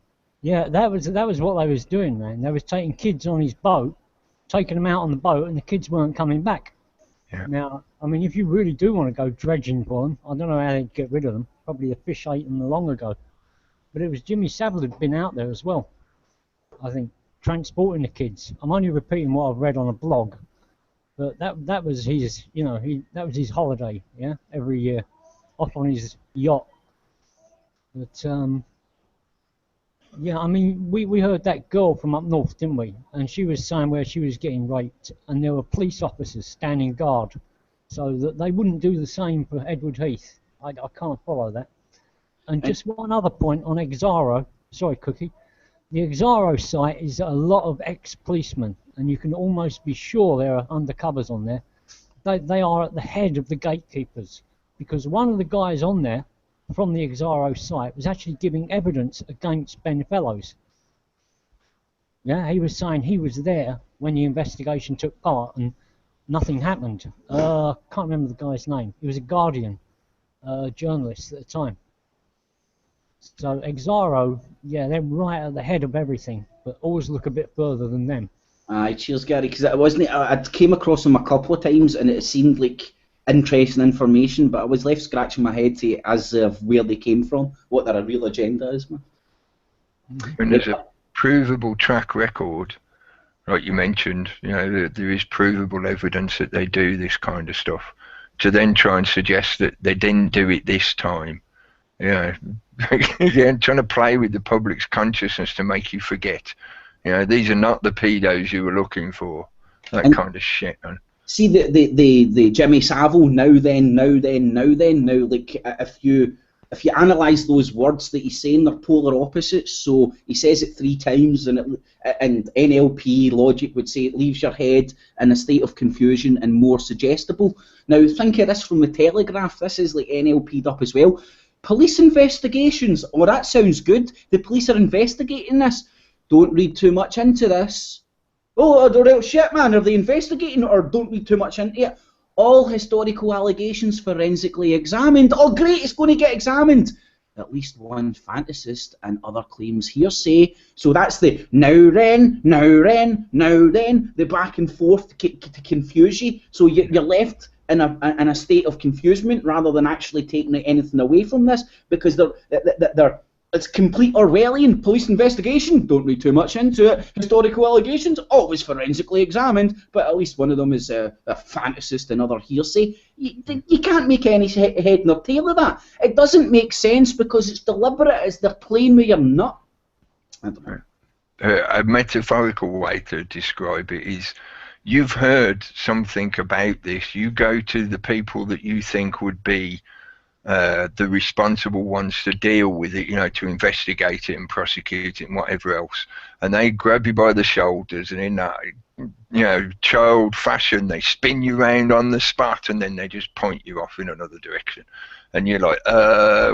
yeah, that was what they was doing, man. They was taking kids on his boat, taking them out on the boat, and the kids weren't coming back. Yeah. Now, I mean, if you really do want to go dredging for them, I don't know how they'd get rid of them. Probably the fish ate them long ago. But it was Jimmy Savile who'd been out there as well, I think, transporting the kids. I'm only repeating what I've read on a blog, but that was his, that was his holiday, yeah, every year, off on his yacht. But yeah, I mean, we heard that girl from up north, didn't we? And she was saying where she was getting raped, and there were police officers standing guard, so that they wouldn't do the same for Edward Heath. I can't follow that. And just one other point on Exaro. Sorry, Cookie. The Exaro site is a lot of ex-policemen, and you can almost be sure there are undercovers on there. They are at the head of the gatekeepers, because one of the guys on there from the Exaro site was actually giving evidence against Ben Fellows. Yeah, he was saying he was there when the investigation took part and nothing happened. Can't remember the guy's name. He was a Guardian journalist at the time. So Exaro, yeah, they're right at the head of everything, but always look a bit further than them. Aye, cheers, Gary, because it wasn't. I came across them a couple of times, and it seemed like interesting information, but I was left scratching my head as of where they came from, what their real agenda is, man. And there's a provable track record, like you mentioned. You know, there is provable evidence that they do this kind of stuff. To then try and suggest that they didn't do it this time, you know, again, trying to play with the public's consciousness to make you forget. You know, these are not the pedos you were looking for. That kind of shit, man. See the Jimmy Savile now then, like if you analyse those words that he's saying, they're polar opposites. So he says it 3 times, and NLP logic would say it leaves your head in a state of confusion and more suggestible. Now think of this from the Telegraph. This is like NLP'd up as well. Police investigations. Oh, that sounds good. The police are investigating this. Don't read too much into this. Oh, the real shit, man. Are they investigating, or don't read too much into it? All historical allegations forensically examined. Oh, great, it's going to get examined. At least one fantasist and other claims hearsay. So that's the now then, the back and forth to confuse you. So you're left in a state of confusement rather than actually taking anything away from this, because it's complete Orwellian. Police investigation, don't read too much into it. Historical allegations, always forensically examined, but at least one of them is a fantasist and other hearsay. You can't make any head nor tail of that. It doesn't make sense because it's deliberate. It's they're playing with your nut. I don't know. A metaphorical way to describe it is, you've heard something about this. You go to the people that you think would be the responsible ones to deal with it, you know, to investigate it and prosecute it and whatever else, and they grab you by the shoulders, and in that, you know, child fashion, they spin you round on the spot, and then they just point you off in another direction, and you're like,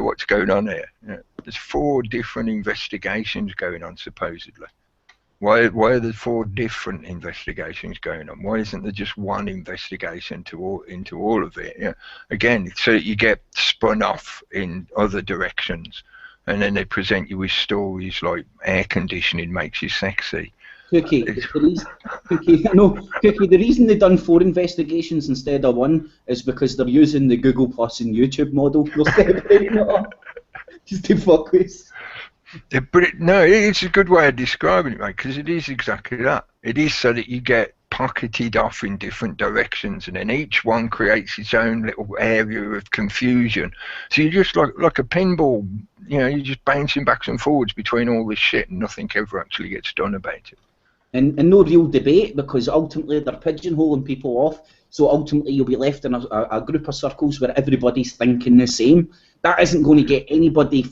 what's going on here? You know, there's 4 different investigations going on supposedly. Why are there 4 different investigations going on? Why isn't there just one investigation into all of it? Yeah. Again, so that you get spun off in other directions, and then they present you with stories like air conditioning makes you sexy. Cookie, the reason they've done 4 investigations instead of 1 is because they're using the Google Plus and YouTube model. They're separating it up just to fuck with. But it's a good way of describing it, mate, because it is exactly that. It is so that you get pocketed off in different directions, and then each one creates its own little area of confusion. So you're just like a pinball, you know, you're just bouncing backwards and forwards between all this shit, and nothing ever actually gets done about it. And no real debate, because ultimately they're pigeonholing people off. So ultimately you'll be left in a group of circles where everybody's thinking the same. That isn't going to get anybody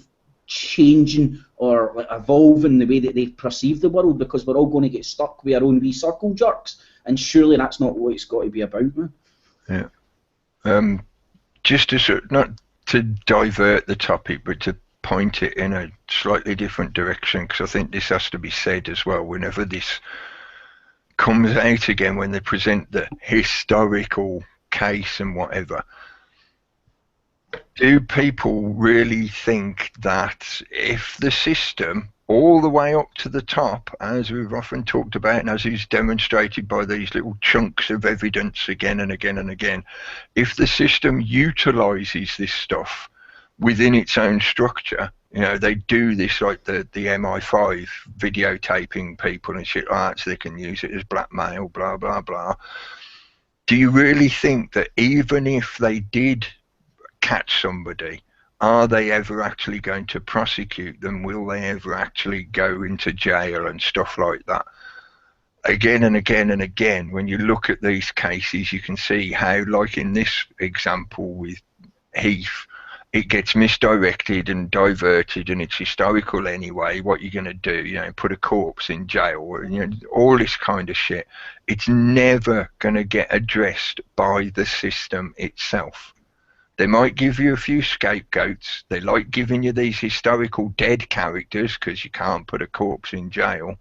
changing or like evolving the way that they perceive the world, because we're all going to get stuck with our own wee circle jerks, and surely that's not what it's got to be about, man. Yeah. Just to not to divert the topic, but to point it in a slightly different direction, because I think this has to be said as well whenever this comes out again, when they present the historical case and whatever. Do people really think that if the system, all the way up to the top, as we've often talked about, and as is demonstrated by these little chunks of evidence again and again and again, if the system utilises this stuff within its own structure, you know, they do this like the MI5 videotaping people and shit like that, so they can use it as blackmail, blah, blah, blah. Do you really think that even if they did catch somebody, are they ever actually going to prosecute them? Will they ever actually go into jail and stuff like that? Again and again and again, when you look at these cases, you can see how, like in this example with Heath, it gets misdirected and diverted, and it's historical anyway. What you're going to do, you know, put a corpse in jail, or, you know, all this kind of shit. It's never going to get addressed by the system itself. They might give you a few scapegoats. They like giving you these historical dead characters because you can't put a corpse in jail,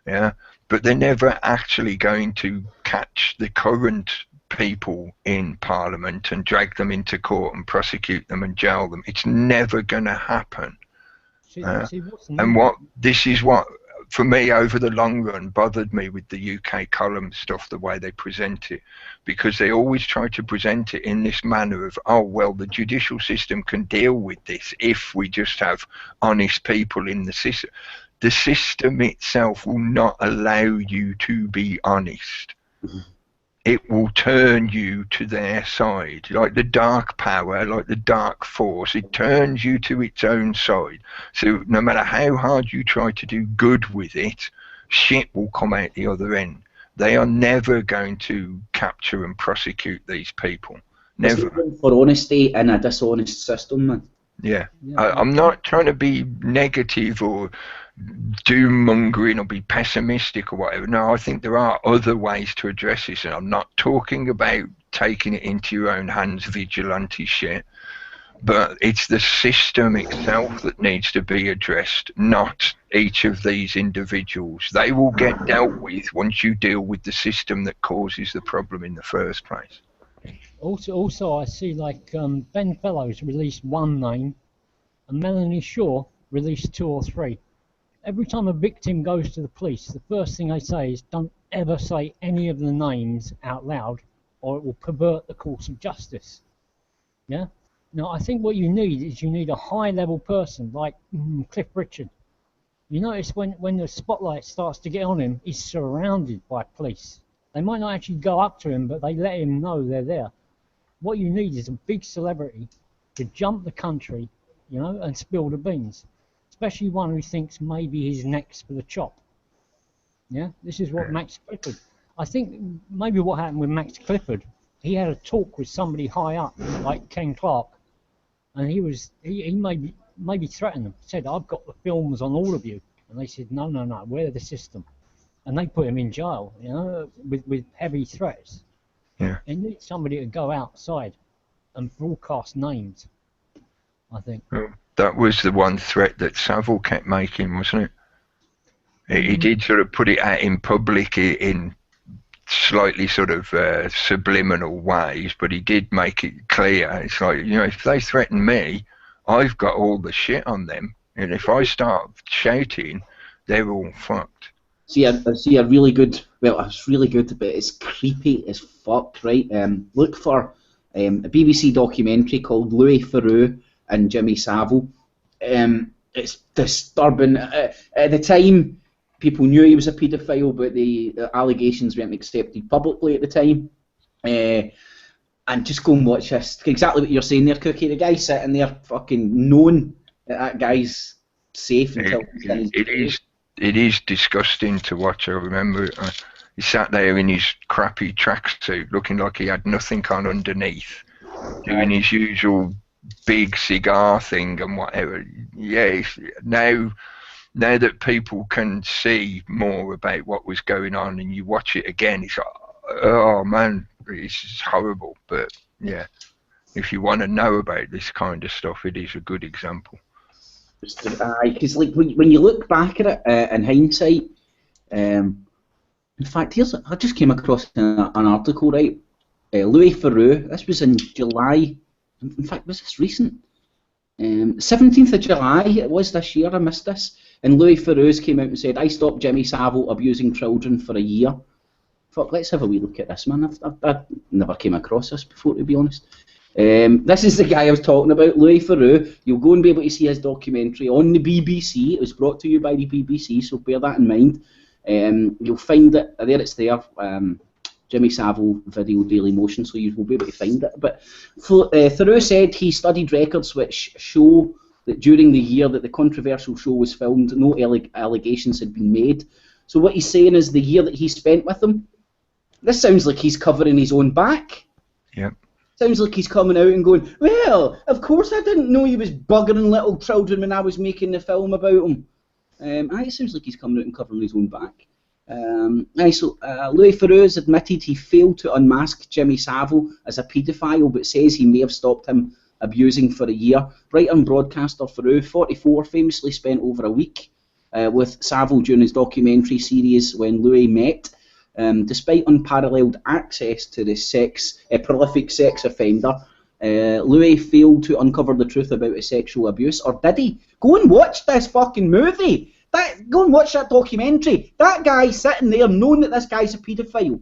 yeah. But they're never actually going to catch the current people in Parliament and drag them into court and prosecute them and jail them. It's never going to happen. And this is what, for me, over the long run, bothered me with the UK column stuff, the way they present it, because they always try to present it in this manner of, oh, well, the judicial system can deal with this if we just have honest people in the system. The system itself will not allow you to be honest. Mm-hmm. It will turn you to their side, like the dark power, like the dark force. It turns you to its own side. So no matter how hard you try to do good with it, shit will come out the other end. They are never going to capture and prosecute these people. Never. For honesty in a dishonest system, man. Yeah. I'm not trying to be negative or doom-mongering or be pessimistic or whatever. No, I think there are other ways to address this, and I'm not talking about taking it into your own hands, vigilante shit, but it's the system itself that needs to be addressed, not each of these individuals. They will get dealt with once you deal with the system that causes the problem in the first place. Also, I see like Ben Fellows released one name, and Melanie Shaw released 2 or 3. Every time a victim goes to the police, the first thing they say is, don't ever say any of the names out loud, or it will pervert the course of justice. Yeah? Now, I think what you need is you need a high-level person like Cliff Richard. You notice when the spotlight starts to get on him, he's surrounded by police. They might not actually go up to him, but they let him know they're there. What you need is a big celebrity to jump the country, you know, and spill the beans. Especially one who thinks maybe he's next for the chop. Yeah, this is what Max Clifford. I think maybe what happened with Max Clifford, he had a talk with somebody high up, like Ken Clark, and he maybe threatened them. Said, "I've got the films on all of you," and they said, "No, we're the system," and they put him in jail, you know, with heavy threats. Yeah. You need somebody to go outside and broadcast names, I think. Well, that was the one threat that Savile kept making, wasn't it? He did sort of put it out in public in slightly sort of subliminal ways, but he did make it clear. It's like, you know, if they threaten me, I've got all the shit on them, and if I start shouting, they're all fucked. See a really good, well, it's really good, but it's creepy as fuck, right? Look for a BBC documentary called Louis Theroux and Jimmy Savile. It's disturbing. At the time, people knew he was a paedophile, but the allegations weren't accepted publicly at the time. And just go and watch this. Exactly what you're saying there, Cookie. The guy's sitting there fucking knowing that guy's safe until it is disgusting to watch. I remember he sat there in his crappy tracksuit looking like he had nothing on underneath, doing his usual big cigar thing and whatever. Yeah, now that people can see more about what was going on and you watch it again, it's like, oh man, it's horrible. But yeah, if you want to know about this kind of stuff, it is a good example. Because like when you look back at it in hindsight, in fact, I just came across an article, right? Louis Theroux, this was in July. In fact, was this recent? 17th of July it was this year. I missed this. And Louis Theroux came out and said, "I stopped Jimmy Savile abusing children for a year." Fuck, let's have a wee look at this, man. I've never came across this before, to be honest. This is the guy I was talking about, Louis Theroux. You'll go and be able to see his documentary on the BBC. It was brought to you by the BBC, so bear that in mind. You'll find it, it's there, Jimmy Savile video Daily Motion, so you will be able to find it. But Theroux said he studied records which show that during the year that the controversial show was filmed, no allegations had been made. So what he's saying is the year that he spent with them, this sounds like he's covering his own back. Yep. Sounds like he's coming out and going, well, of course I didn't know he was buggering little children when I was making the film about him. It sounds like he's coming out and covering his own back. Louis Theroux has admitted he failed to unmask Jimmy Savile as a paedophile, but says he may have stopped him abusing for a year. Writer and broadcaster Theroux, 44, famously spent over a week with Savile during his documentary series When Louis Met. Despite unparalleled access to the prolific sex offender, Louis failed to uncover the truth about his sexual abuse. Or did he? Go and watch this fucking movie. Go and watch that documentary. That guy's sitting there knowing that this guy's a paedophile.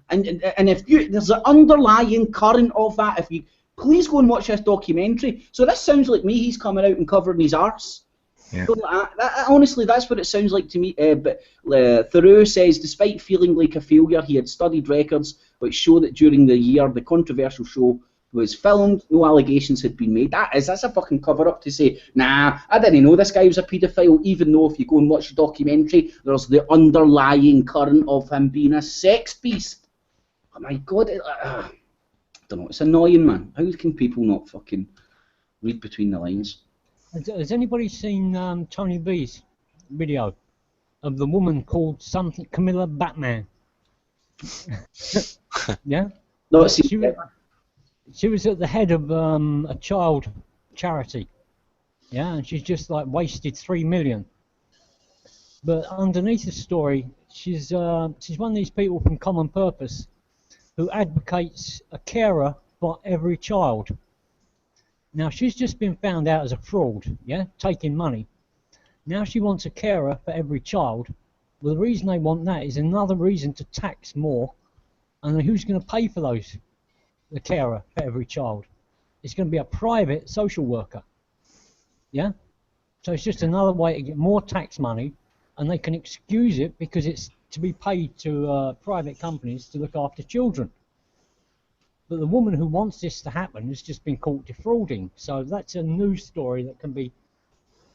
And if there's an underlying current of that, if you please go and watch this documentary. So this sounds like me, he's coming out and covering his arse. Yeah. Honestly, that's what it sounds like to me. But Theroux says, despite feeling like a failure, he had studied records which show that during the year the controversial show was filmed, no allegations had been made. That's a fucking cover-up to say, nah, I didn't know this guy was a paedophile, even though if you go and watch the documentary, there's the underlying current of him being a sex beast. Oh my God, I don't know, it's annoying, man. How can people not fucking read between the lines? Has anybody seen Tony B's video of the woman called something Camilla Batman? Yeah? No, she was at the head of a child charity. Yeah, and she's just like wasted $3 million. But underneath the story, she's one of these people from Common Purpose who advocates a carer for every child. Now, she's just been found out as a fraud, yeah, taking money. Now she wants a carer for every child. Well, the reason they want that is another reason to tax more. And who's going to pay for those? The carer for every child. It's going to be a private social worker. Yeah? So it's just another way to get more tax money, and they can excuse it because it's to be paid to private companies to look after children. But the woman who wants this to happen has just been caught defrauding. So that's a news story that can be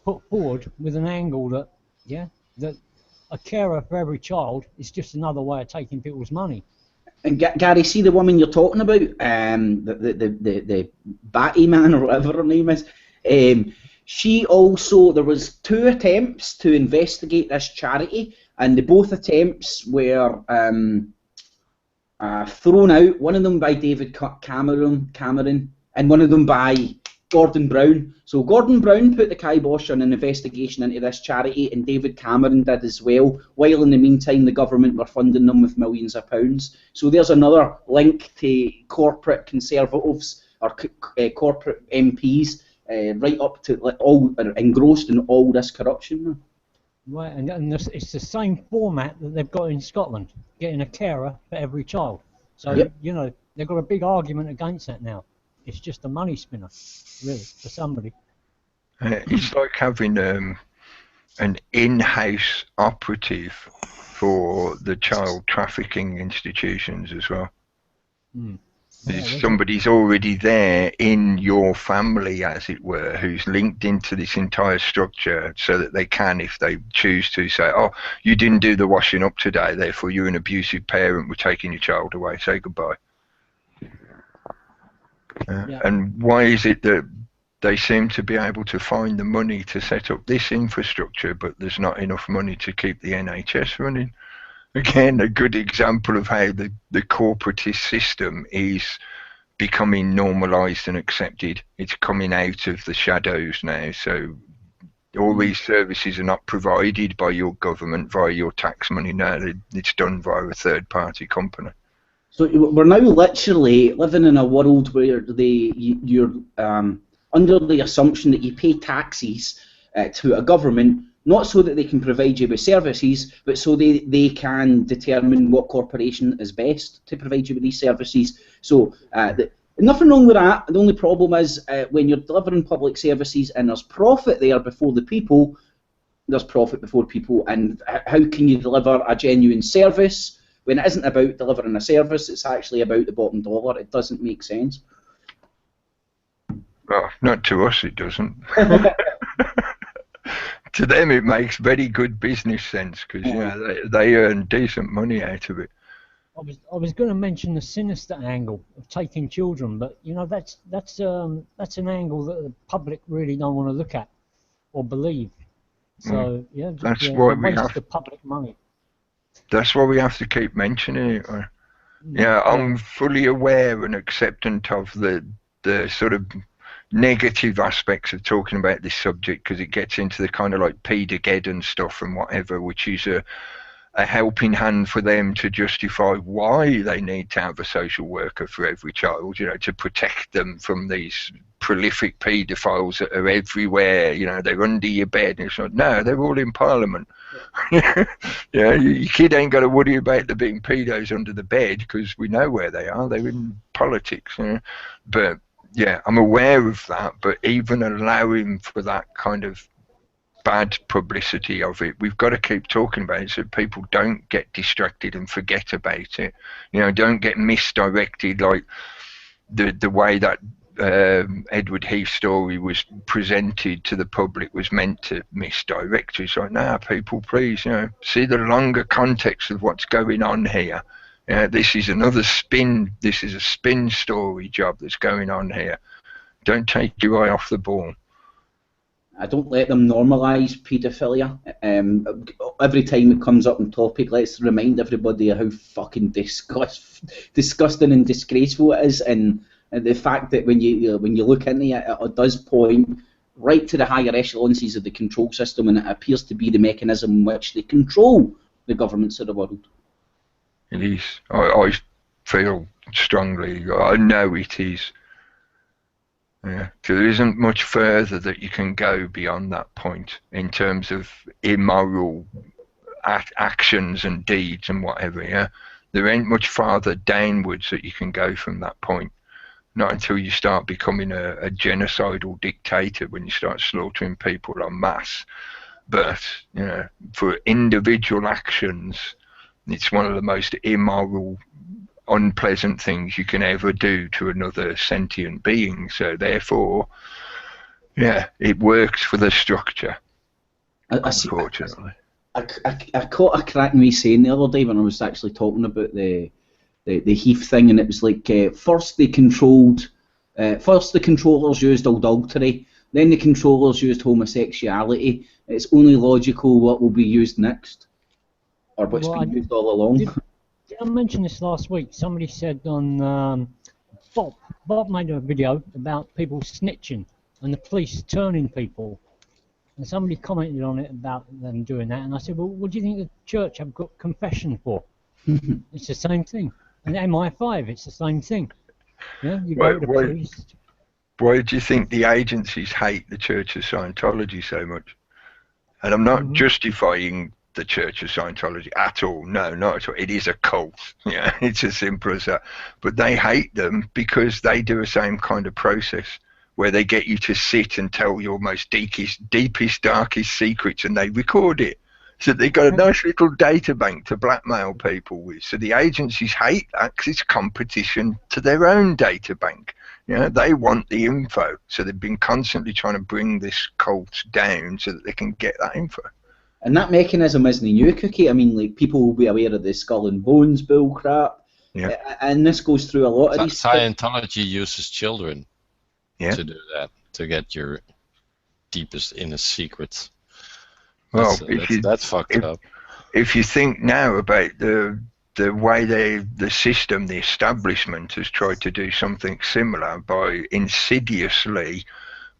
put forward with an angle that, yeah, that a carer for every child is just another way of taking people's money. And Gary, see the woman you're talking about, the Batty Man or whatever her name is. She also, there was 2 attempts to investigate this charity, and both attempts were thrown out, one of them by David Cameron, and one of them by Gordon Brown. So Gordon Brown put the kibosh on an investigation into this charity, and David Cameron did as well, while in the meantime the government were funding them with millions of pounds. So there's another link to corporate conservatives or corporate MPs right up to all engrossed in all this corruption. Right, and it's the same format that they've got in Scotland, getting a carer for every child. So, yep. You know, they've got a big argument against that now. It's just a money spinner, really, for somebody. It's like having an in-house operative for the child trafficking institutions as well. Mm. Somebody's already there in your family, as it were, who's linked into this entire structure so that they can, if they choose to, say, oh, you didn't do the washing up today, therefore you're an abusive parent, we're taking your child away, say goodbye. Yeah. And why is it that they seem to be able to find the money to set up this infrastructure, but there's not enough money to keep the NHS running? Again, a good example of how the corporatist system is becoming normalised and accepted. It's coming out of the shadows now. So all these services are not provided by your government via your tax money now. It's done via a third-party company. So we're now literally living in a world where you're under the assumption that you pay taxes to a government, not so that they can provide you with services, but so they can determine what corporation is best to provide you with these services. So nothing wrong with that. The only problem is when you're delivering public services and there's profit there before the people, there's profit before people, and how can you deliver a genuine service when it isn't about delivering a service, it's actually about the bottom dollar? It doesn't make sense. Well, not to us it doesn't. To them it makes very good business sense because they earn decent money out of it. I was going to mention the sinister angle of taking children, but you know that's an angle that the public really don't want to look at or believe. So yeah, just That's a why we waste have. of public money. That's why we have to keep mentioning it. Yeah, I'm fully aware and acceptant of the sort of negative aspects of talking about this subject, because it gets into the kind of like Peter-geddon stuff and whatever, which is a helping hand for them to justify why they need to have a social worker for every child, you know, to protect them from these prolific paedophiles that are everywhere. You know, they're under your bed. And it's like, no, they're all in Parliament. Yeah, your kid ain't got to worry about there being pedos under the bed, because we know where they are. They're in politics. You know? But yeah, I'm aware of that. But even allowing for that kind of bad publicity of it, we've got to keep talking about it so people don't get distracted and forget about it. You know, don't get misdirected like the way that Edward Heath story was presented to the public was meant to misdirect you. It's like, nah, people, please, you know, see the longer context of what's going on here. This is another spin. This is a spin story job that's going on here. Don't take your eye off the ball. I don't let them normalise paedophilia. Every time it comes up in topic, let's remind everybody of how fucking disgusting and disgraceful it is, and the fact that when you look into it, it does point right to the higher echelons of the control system, and it appears to be the mechanism in which they control the governments of the world. It is. I feel strongly. I know it is. Yeah, so there isn't much further that you can go beyond that point in terms of immoral actions and deeds and whatever. Yeah, there ain't much farther downwards that you can go from that point. Not until you start becoming a genocidal dictator, when you start slaughtering people en masse. But you know, for individual actions, it's one of the most immoral, unpleasant things you can ever do to another sentient being. So therefore, yeah, it works for the structure, unfortunately. I caught a crack me saying the other day when I was actually talking about the Heath thing, and it was like first the controllers used adultery, then the controllers used homosexuality. It's only logical what will be used next, or what's been used all along. Did I mention this last week? Somebody said on Bob made a video about people snitching and the police turning people, and somebody commented on it about them doing that, and I said, well, what do you think the church have got confession for? It's the same thing. And MI5, it's the same thing. Yeah, you go to the police. Why do you think the agencies hate the Church of Scientology so much? And I'm not justifying the Church of Scientology at all. No, not at all. It is a cult. Yeah, it's as simple as that. But they hate them because they do the same kind of process where they get you to sit and tell your most deepest, darkest secrets, and they record it. So they've got a nice little data bank to blackmail people with. So the agencies hate that because it's competition to their own data bank. You know, they want the info. So they've been constantly trying to bring this cult down so that they can get that info. And that mechanism isn't new, Cookie. I mean, like, people will be aware of the skull and bones bull crap. Yeah. And this goes through a lot of these. Scientology uses children to do that, to get your deepest inner secrets. Well, that's fucked up. If you think now about the way the system, the establishment has tried to do something similar by insidiously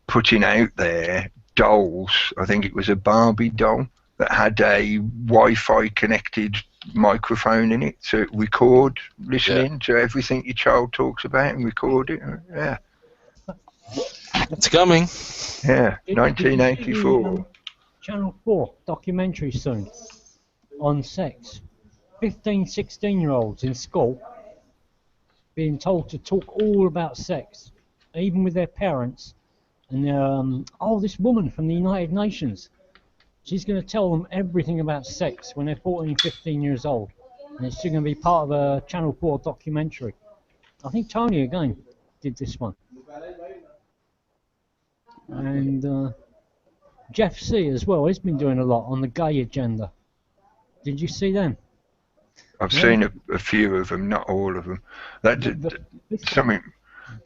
putting out there dolls. I think it was a Barbie doll that had a Wi-Fi connected microphone in it, so it record listening to everything your child talks about and record it. Yeah. It's coming. Yeah, 1984. Channel 4 documentary soon on sex. 15, 16-year-olds in school being told to talk all about sex, even with their parents. And this woman from the United Nations, she's going to tell them everything about sex when they're 14, 15 years old. And it's going to be part of a Channel 4 documentary. I think Tony, again, did this one. And Jeff C as well, he's been doing a lot on the gay agenda. Did you see them? I've Yeah. seen a few of them, not all of them. That This something.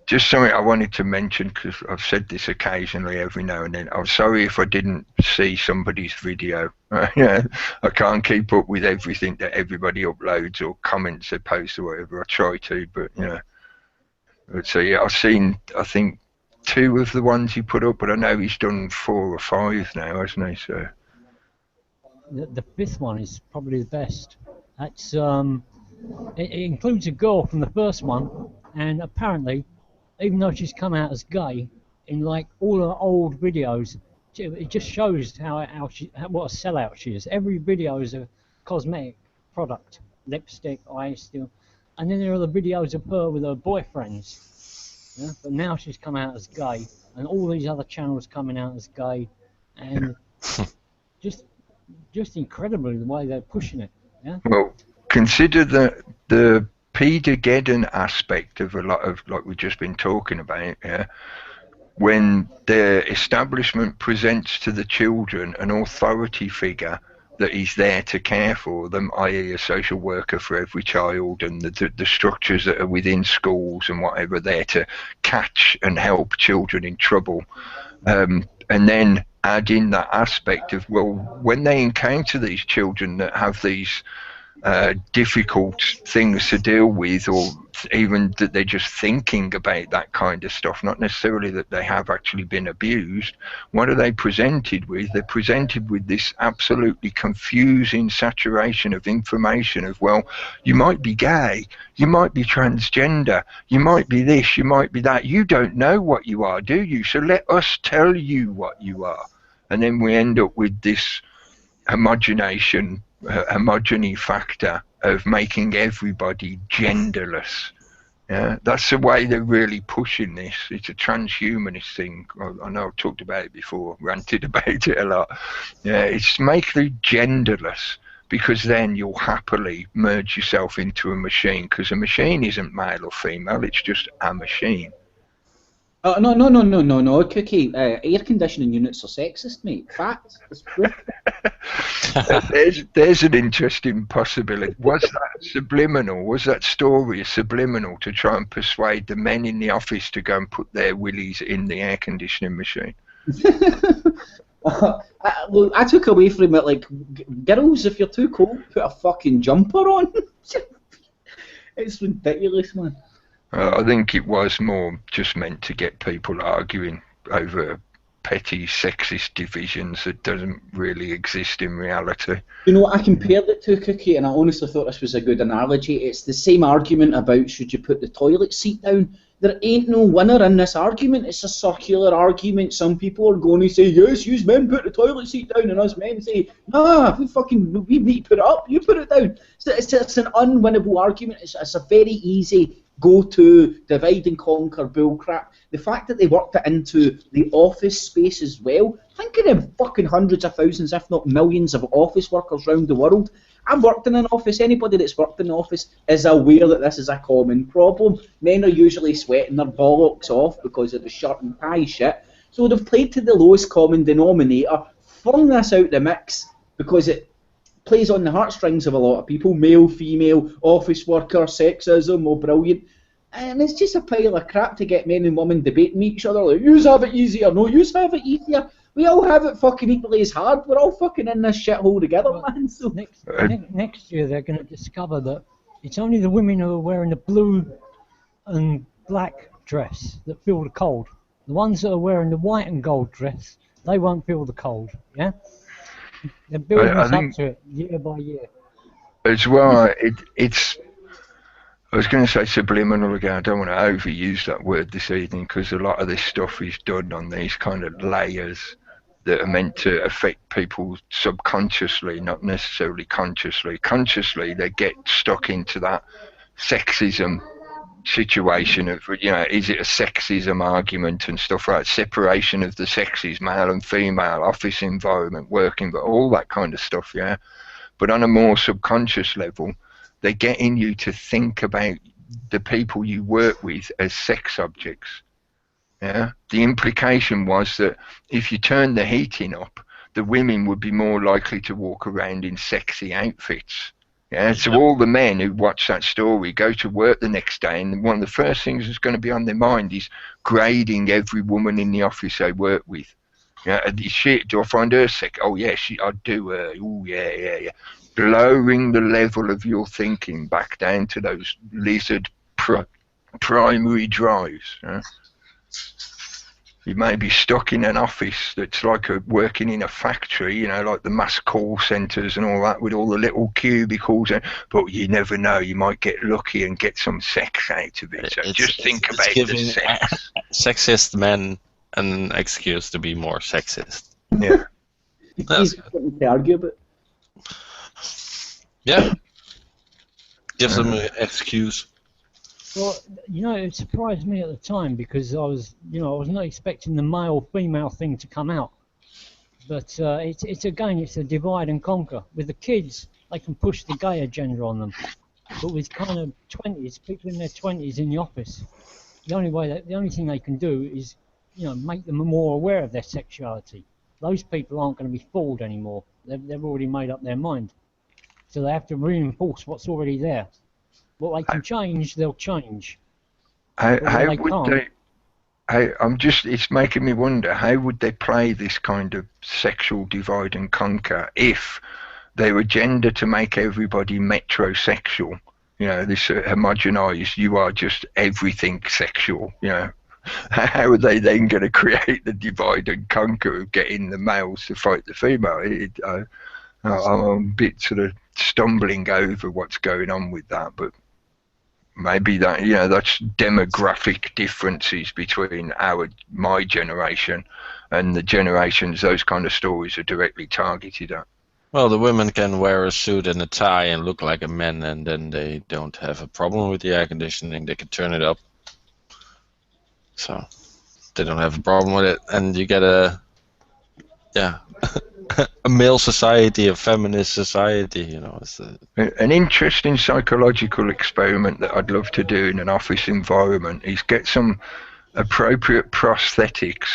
Just something I wanted to mention, because I've said this occasionally every now and then. I'm sorry if I didn't see somebody's video. Yeah, I can't keep up with everything that everybody uploads or comments they post or whatever. I try to, but you know. So yeah, I've seen, I think, 2 of the ones he put up, but I know he's done 4 or 5 now, hasn't he? So the fifth one is probably the best. That's it includes a girl from the first one, and apparently, even though she's come out as gay, in like all her old videos, it just shows what a sellout she is. Every video is a cosmetic product, lipstick, eye still, and then there are the videos of her with her boyfriends. Yeah? But now she's come out as gay, and all these other channels coming out as gay, and just incredibly the way they're pushing it. Yeah. well, consider the Peter-Geddon aspect of a lot of, like we've just been talking about, yeah. When the establishment presents to the children an authority figure that is there to care for them, i.e. a social worker for every child, and the structures that are within schools and whatever there to catch and help children in trouble, and then add in that aspect of, well, when they encounter these children that have these difficult things to deal with, or even that they're just thinking about that kind of stuff, not necessarily that they have actually been abused, what are they presented with? They're presented with this absolutely confusing saturation of information of, well, you might be gay, you might be transgender, you might be this, you might be that, you don't know what you are, do you? So let us tell you what you are. And then we end up with this homogeny factor of making everybody genderless. Yeah, that's the way they're really pushing this. It's a transhumanist thing. I know I've talked about it before, ranted about it a lot. Yeah, it's make them genderless, because then you'll happily merge yourself into a machine, because a machine isn't male or female, it's just a machine. No, Cookie. Air conditioning units are sexist, mate. Facts. It's proof. There's an interesting possibility. Was that subliminal? Was that story subliminal to try and persuade the men in the office to go and put their willies in the air conditioning machine? I took away from it like, girls, if you're too cold, put a fucking jumper on. It's ridiculous, man. I think it was more just meant to get people arguing over petty sexist divisions that doesn't really exist in reality. You know, I compared it to, Cookie, and I honestly thought this was a good analogy. It's the same argument about should you put the toilet seat down. There ain't no winner in this argument. It's a circular argument. Some people are going to say, yes, you men put the toilet seat down, and us men say, nah, we need to put it up, you put it down. It's an unwinnable argument. It's a very easy go-to divide and conquer bullcrap. The fact that they worked it into the office space as well, think of the fucking hundreds of thousands, if not millions, of office workers around the world. I've worked in an office. Anybody that's worked in an office is aware that this is a common problem. Men are usually sweating their bollocks off because of the shirt and tie shit. So they've played to the lowest common denominator, flung this out the mix because it plays on the heartstrings of a lot of people, male, female, office worker, sexism, oh brilliant. And it's just a pile of crap to get men and women debating each other, like, yous have it easier, no, yous have it easier. We all have it fucking equally as hard. We're all fucking in this shithole together, man. So next year they're going to discover that it's only the women who are wearing the blue and black dress that feel the cold. The ones that are wearing the white and gold dress, they won't feel the cold, yeah? They're building us up to it year by year. As well, it's. I was going to say subliminal again. I don't want to overuse that word this evening because a lot of this stuff is done on these kind of layers that are meant to affect people subconsciously, not necessarily consciously. Consciously, they get stuck into that sexism situation of, you know, is it a sexism argument and stuff like that, separation of the sexes, male and female, office environment, working, but all that kind of stuff, yeah. But on a more subconscious level, they're getting you to think about the people you work with as sex objects. Yeah. The implication was that if you turn the heating up, the women would be more likely to walk around in sexy outfits. Yeah, so all the men who watch that story go to work the next day, and one of the first things that's going to be on their mind is grading every woman in the office they work with. Yeah, shit, do I find her sick? Oh yeah, I do. Oh yeah. Lowering the level of your thinking back down to those lizard primary drives. Yeah? You may be stuck in an office that's like working in a factory, you know, like the mass call centres and all that, with all the little cubicles. But you never know; you might get lucky and get some sex out of it. So just think about the sex. Sexist men an excuse to be more sexist. Yeah. Easy to argue about. Yeah. Gives them an excuse. Well, you know, it surprised me at the time because I was not expecting the male-female thing to come out. But it's a divide and conquer. With the kids, they can push the gay agenda on them. But with kind of 20s, people in their 20s in the office, the only thing they can do is, you know, make them more aware of their sexuality. Those people aren't going to be fooled anymore. They've already made up their mind. So they have to reinforce what's already there. What they can change, they'll change. How would they? It's making me wonder, how would they play this kind of sexual divide and conquer if they were gender to make everybody metrosexual? You know, this homogenized, you are just everything sexual, you know. How are they then going to create the divide and conquer of getting the males to fight the female? I'm a bit sort of stumbling over what's going on with that, but maybe that, you know, that's demographic differences between my generation and the generations those kind of stories are directly targeted at. Well, the women can wear a suit and a tie and look like a man, and then they don't have a problem with the air conditioning. They can turn it up, so they don't have a problem with it. And you get a male society, a feminist society, you know. An interesting psychological experiment that I'd love to do in an office environment is get some appropriate prosthetics,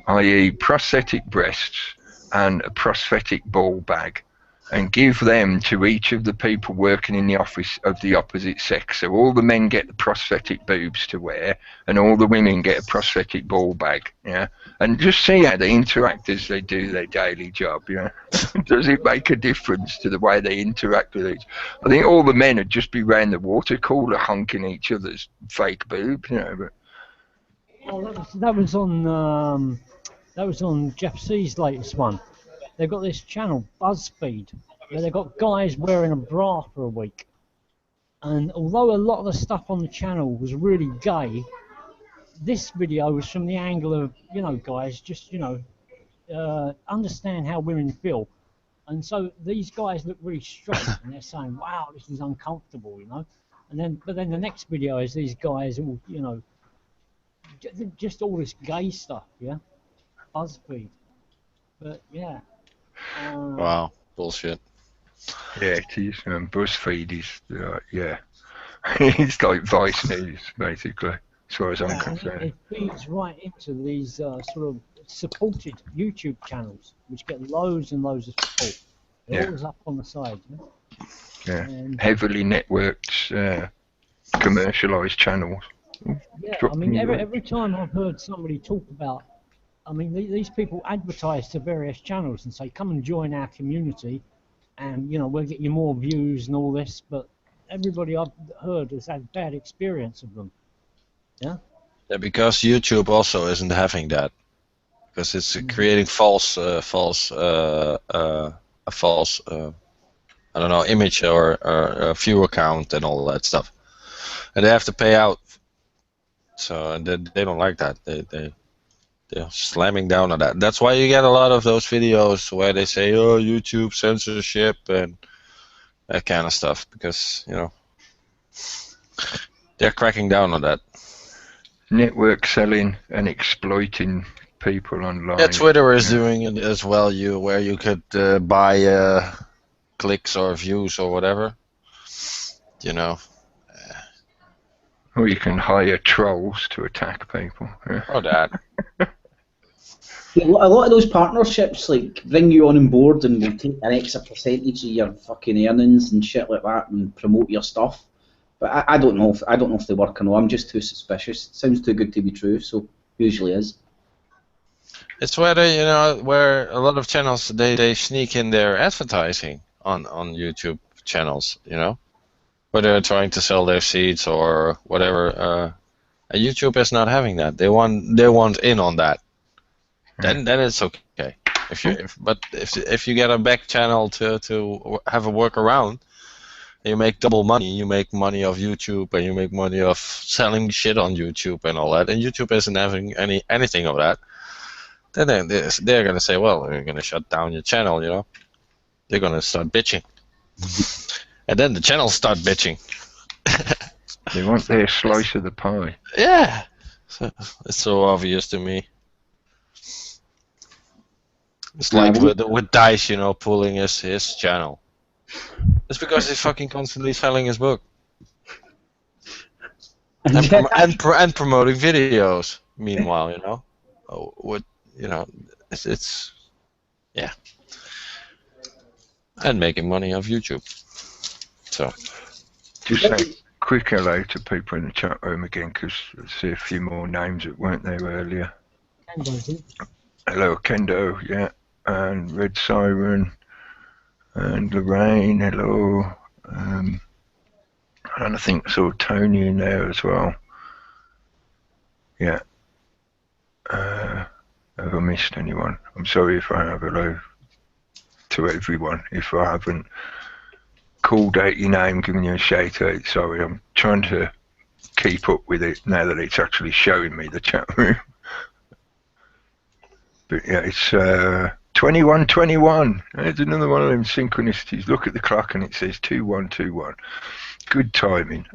i.e. prosthetic breasts and a prosthetic ball bag, and give them to each of the people working in the office of the opposite sex. So all the men get the prosthetic boobs to wear, and all the women get a prosthetic ball bag. Yeah, and just see how they interact as they do their daily job. You know, does it make a difference to the way they interact with each? I think all the men would just be round the water cooler honking each other's fake boob. You know, but. Well, that was on Jeff C's latest one. They've got this channel, BuzzFeed, where they've got guys wearing a bra for a week. And although a lot of the stuff on the channel was really gay, this video was from the angle of, you know, guys, just, you know, understand how women feel. And so these guys look really straight, and they're saying, wow, this is uncomfortable, you know. But then the next video is these guys all, you know, just all this gay stuff, yeah? BuzzFeed. But, yeah. Wow, bullshit. Yeah, it is. BuzzFeed is, yeah. It's like Vice News, basically, as far as I'm concerned. It feeds right into these sort of supported YouTube channels, which get loads and loads of support. They're always up on the side. Yeah, and heavily networked, commercialised channels. Yeah, I mean, every time I've heard somebody talk about, I mean, these people advertise to various channels and say, come and join our community, and, you know, we'll get you more views and all this, but everybody I've heard has had bad experience of them. Yeah? Yeah, because YouTube also isn't having that. Because it's creating false, I don't know, image or a view count and all that stuff. And they have to pay out. So, and they don't like that. They're slamming down on that. That's why you get a lot of those videos where they say, oh, YouTube censorship and that kind of stuff, because, you know, they're cracking down on that. Network selling and exploiting people online. Yeah, Twitter is doing it as well, where you could buy clicks or views or whatever, you know. Or you can hire trolls to attack people. Or that. A lot of those partnerships like bring you on board and will take an extra percentage of your fucking earnings and shit like that and promote your stuff. But I don't know if they work or not. I'm just too suspicious. It sounds too good to be true, so usually is. It's where where a lot of channels they sneak in their advertising on YouTube channels, where they're trying to sell their seeds or whatever. YouTube is not having that. They want in on that. Then it's okay. If you get a back channel to have a workaround, you make double money. You make money off YouTube, and you make money off selling shit on YouTube and all that. And YouTube isn't having anything of that. Then they're gonna say, well, we're gonna shut down your channel. They're gonna start bitching, and then the channels start bitching. They want their slice of the pie. Yeah, it's so obvious to me. It's like with Dice, pulling his channel. It's because he's fucking constantly selling his book and promoting videos. Meanwhile, it's yeah, and making money off YouTube. So just say quick hello to people in the chat room again, because I see a few more names that weren't there earlier. Hello, Kendo, yeah, and Red Siren, and Lorraine, hello, and I think I saw Tony in there as well. Yeah. Have I missed anyone? I'm sorry if I have. Hello to everyone. If I haven't called out your name, given you a shout out, sorry. I'm trying to keep up with it now that it's actually showing me the chat room. But yeah, it's 21:21. There's another one of them synchronicities. Look at the clock and it says 21:21. Good timing.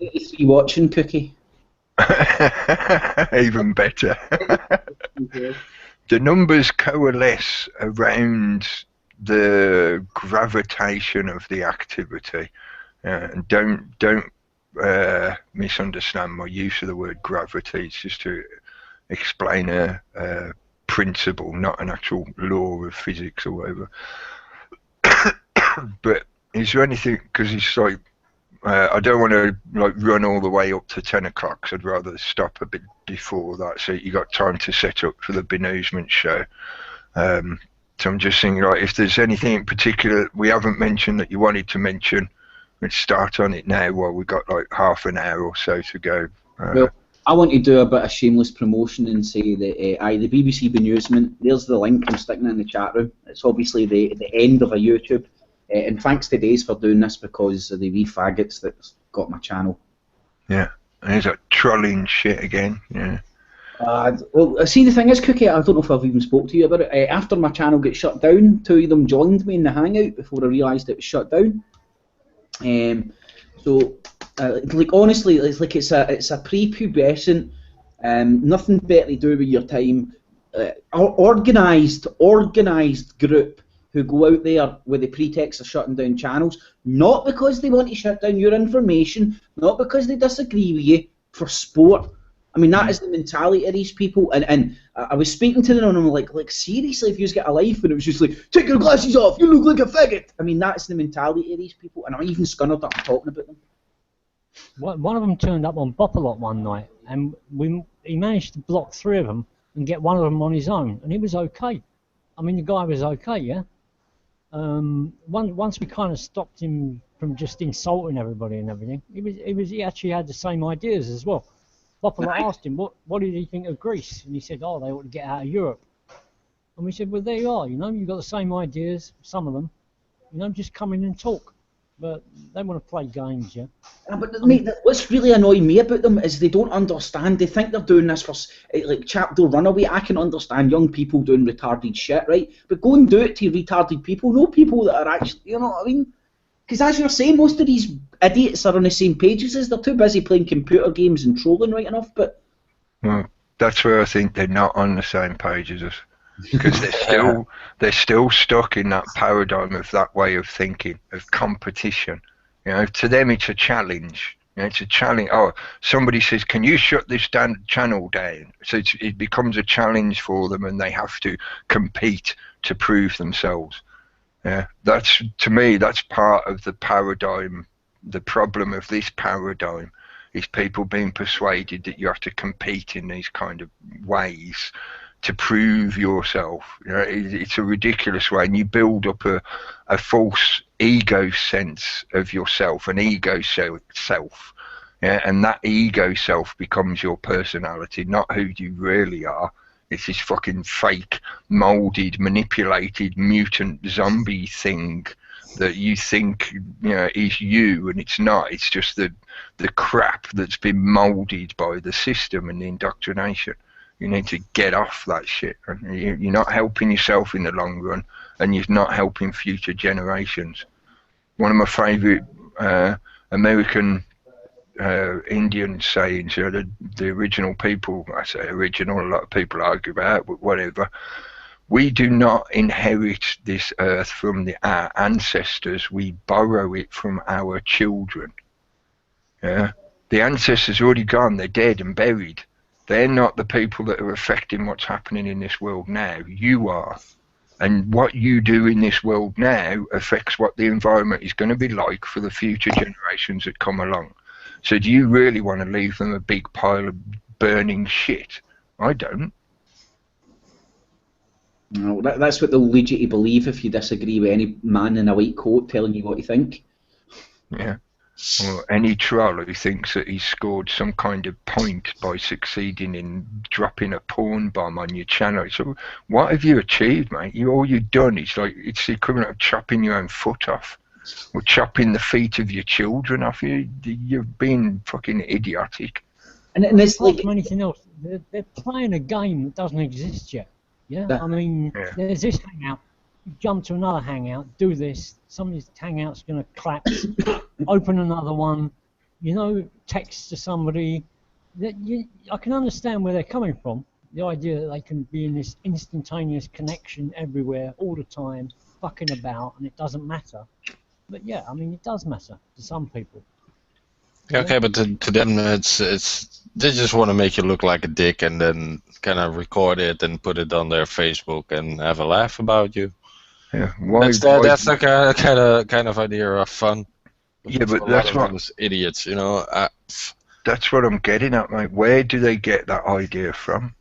83 watching, Cookie. Even better. The numbers coalesce around the gravitation of the activity, and don't misunderstand my use of the word gravity. It's just to explain a principle, not an actual law of physics or whatever. But is there anything, because it's like, I don't want to run all the way up to 10 o'clock, so I'd rather stop a bit before that, so you got time to set up for the Bemusement show. So I'm just thinking, if there's anything in particular we haven't mentioned that you wanted to mention, let's start on it now while we've got half an hour or so to go. Well, I want to do a bit of shameless promotion and say that the BBC Bemusement, there's the link, I'm sticking it in the chat room. It's obviously the end of a YouTube. And thanks to Days for doing this, because of the wee faggots that's got my channel. Yeah, and there's that trolling shit again. Yeah. Well, see, the thing is, Cookie, I don't know if I've even spoke to you about it. After my channel got shut down, two of them joined me in the Hangout before I realised it was shut down. Honestly, it's like it's a prepubescent, nothing better to do with your time, organised group who go out there with the pretext of shutting down channels, not because they want to shut down your information, not because they disagree with you, for sport. I mean, that is the mentality of these people, and I was speaking to them and I'm like seriously, if you get a life, and it was just like, take your glasses off, you look like a faggot. I mean, that's the mentality of these people, and I'm even scunnered that I'm talking about them. One of them turned up on Bopalot one night, and he managed to block 3 of them and get one of them on his own, and he was okay. I mean, the guy was okay, yeah? Once we kind of stopped him from just insulting everybody and everything, he actually had the same ideas as well. Bopalot asked him, what did he think of Greece? And he said, oh, they ought to get out of Europe. And we said, well, there you are, you've got the same ideas, some of them, just come in and talk. But they want to play games, yeah. But mate, what's really annoying me about them is they don't understand. They think they're doing this for like Chapter Runaway. I can understand young people doing retarded shit, right? But go and do it to retarded people. No people that are actually, you know what I mean? Because as you're saying, most of these idiots are on the same pages as they're too busy playing computer games and trolling right enough. But well, that's where I think they're not on the same page as us. Because they're still stuck in that paradigm of that way of thinking, of competition. To them it's a challenge. It's a challenge. Oh, somebody says, "Can you shut this channel down?" So it becomes a challenge for them, and they have to compete to prove themselves. Yeah, that's, to me, that's part of the paradigm. The problem of this paradigm is people being persuaded that you have to compete in these kind of ways to prove yourself. You know, it's a ridiculous way, and you build up a false ego sense of yourself, an ego self. Yeah, and that ego self becomes your personality, not who you really are. It's this fucking fake, molded, manipulated, mutant zombie thing that you think, you know, is you, and it's not. It's just the crap that's been molded by the system and the indoctrination. You need to get off that shit. You're not helping yourself in the long run, and you're not helping future generations. One of my favourite American Indian sayings, you know, the original people, I say original, a lot of people argue about it, but whatever. We do not inherit this earth from our ancestors, we borrow it from our children. Yeah? The ancestors are already gone, they're dead and buried. They're not the people that are affecting what's happening in this world now. You are. And what you do in this world now affects what the environment is going to be like for the future generations that come along. So do you really want to leave them a big pile of burning shit? I don't. No, that's what they'll lead you to believe if you disagree with any man in a white coat telling you what you think. Yeah. Or any troll who thinks that he's scored some kind of point by succeeding in dropping a porn bomb on your channel. So what have you achieved, mate? All you've done is, like, it's the equivalent of chopping your own foot off. Or chopping the feet of your children off you. You've been fucking idiotic. And it's like anything else. They're playing a game that doesn't exist yet. Yeah, I mean, there's this hangout. You jump to another hangout, do this. Somebody's hangout's going to collapse. Open another one. You know, text to somebody. I can understand where they're coming from. The idea that they can be in this instantaneous connection everywhere, all the time, fucking about, and it doesn't matter. But yeah, I mean, it does matter to some people. Yeah, okay, but to them, it's they just want to make you look like a dick and then kind of record it and put it on their Facebook and have a laugh about you. Yeah, that's the kind of idea of fun. Yeah, but that's what those idiots, you know. That's what I'm getting at, mate. Where do they get that idea from?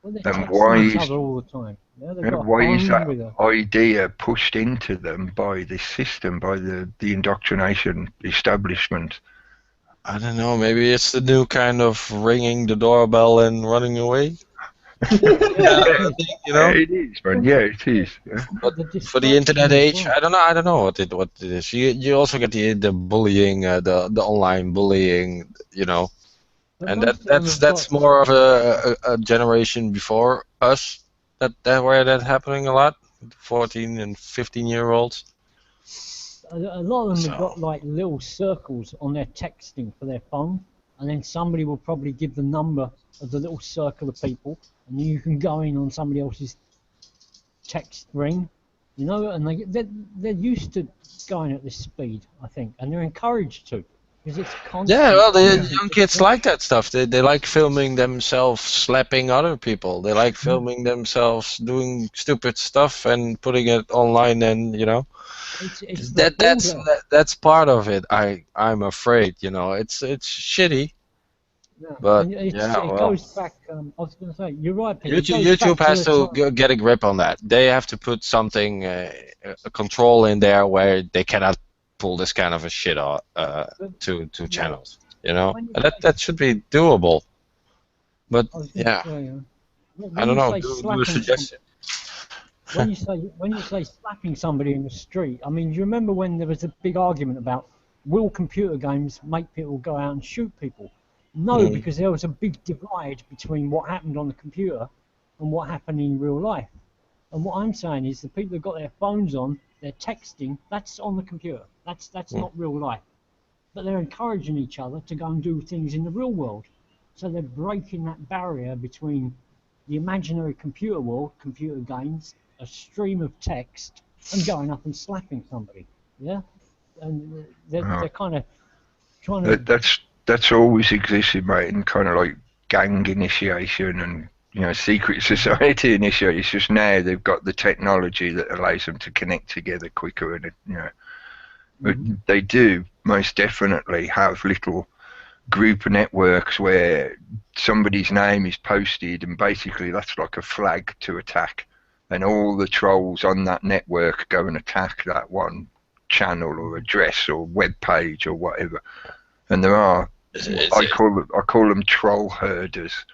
Well, and why is each other all the time? why is that idea pushed into them by this system, by the indoctrination establishment? I don't know. Maybe it's the new kind of ringing the doorbell and running away. You know, it is, man. Yeah, it is. Yeah. But for the internet age, I don't know what it is. You also get the bullying, the online bullying, you know, and that's more of a generation before us. That where that's happening a lot. 14 and 15-year-olds. A lot of them have got like little circles on their texting for their phone, and then somebody will probably give the number of the little circle of people, and you can go in on somebody else's text ring, you know, and they're used to going at this speed, I think, and they're encouraged to. Because it's constant. Yeah, well, the young kids like that stuff. They like filming themselves slapping other people. They like filming themselves doing stupid stuff and putting it online, and you know, that's part of it. I'm afraid, you know, it's shitty. Yeah. But it goes back. I was going to say, you're right, Peter. YouTube has to get a grip on that. They have to put something, a control in there where they cannot pull this kind of a shit to channels, you know, and that should be doable. But yeah, I don't know. Do a suggestion. When you say slapping somebody in the street, I mean, do you remember when there was a big argument about will computer games make people go out and shoot people? No, because there was a big divide between what happened on the computer and what happened in real life. And what I'm saying is the people who've got their phones on, they're texting, that's on the computer. That's not real life. But they're encouraging each other to go and do things in the real world. So they're breaking that barrier between the imaginary computer world, computer games, a stream of text, and going up and slapping somebody. Yeah? And they're kind of trying to. That's always existed, mate, in kind of like gang initiation and secret society initiation. It's just now they've got the technology that allows them to connect together quicker, and but they do most definitely have little group networks where somebody's name is posted, and basically that's like a flag to attack, and all the trolls on that network go and attack that one channel or address or web page or whatever. And there are, I call them troll herders.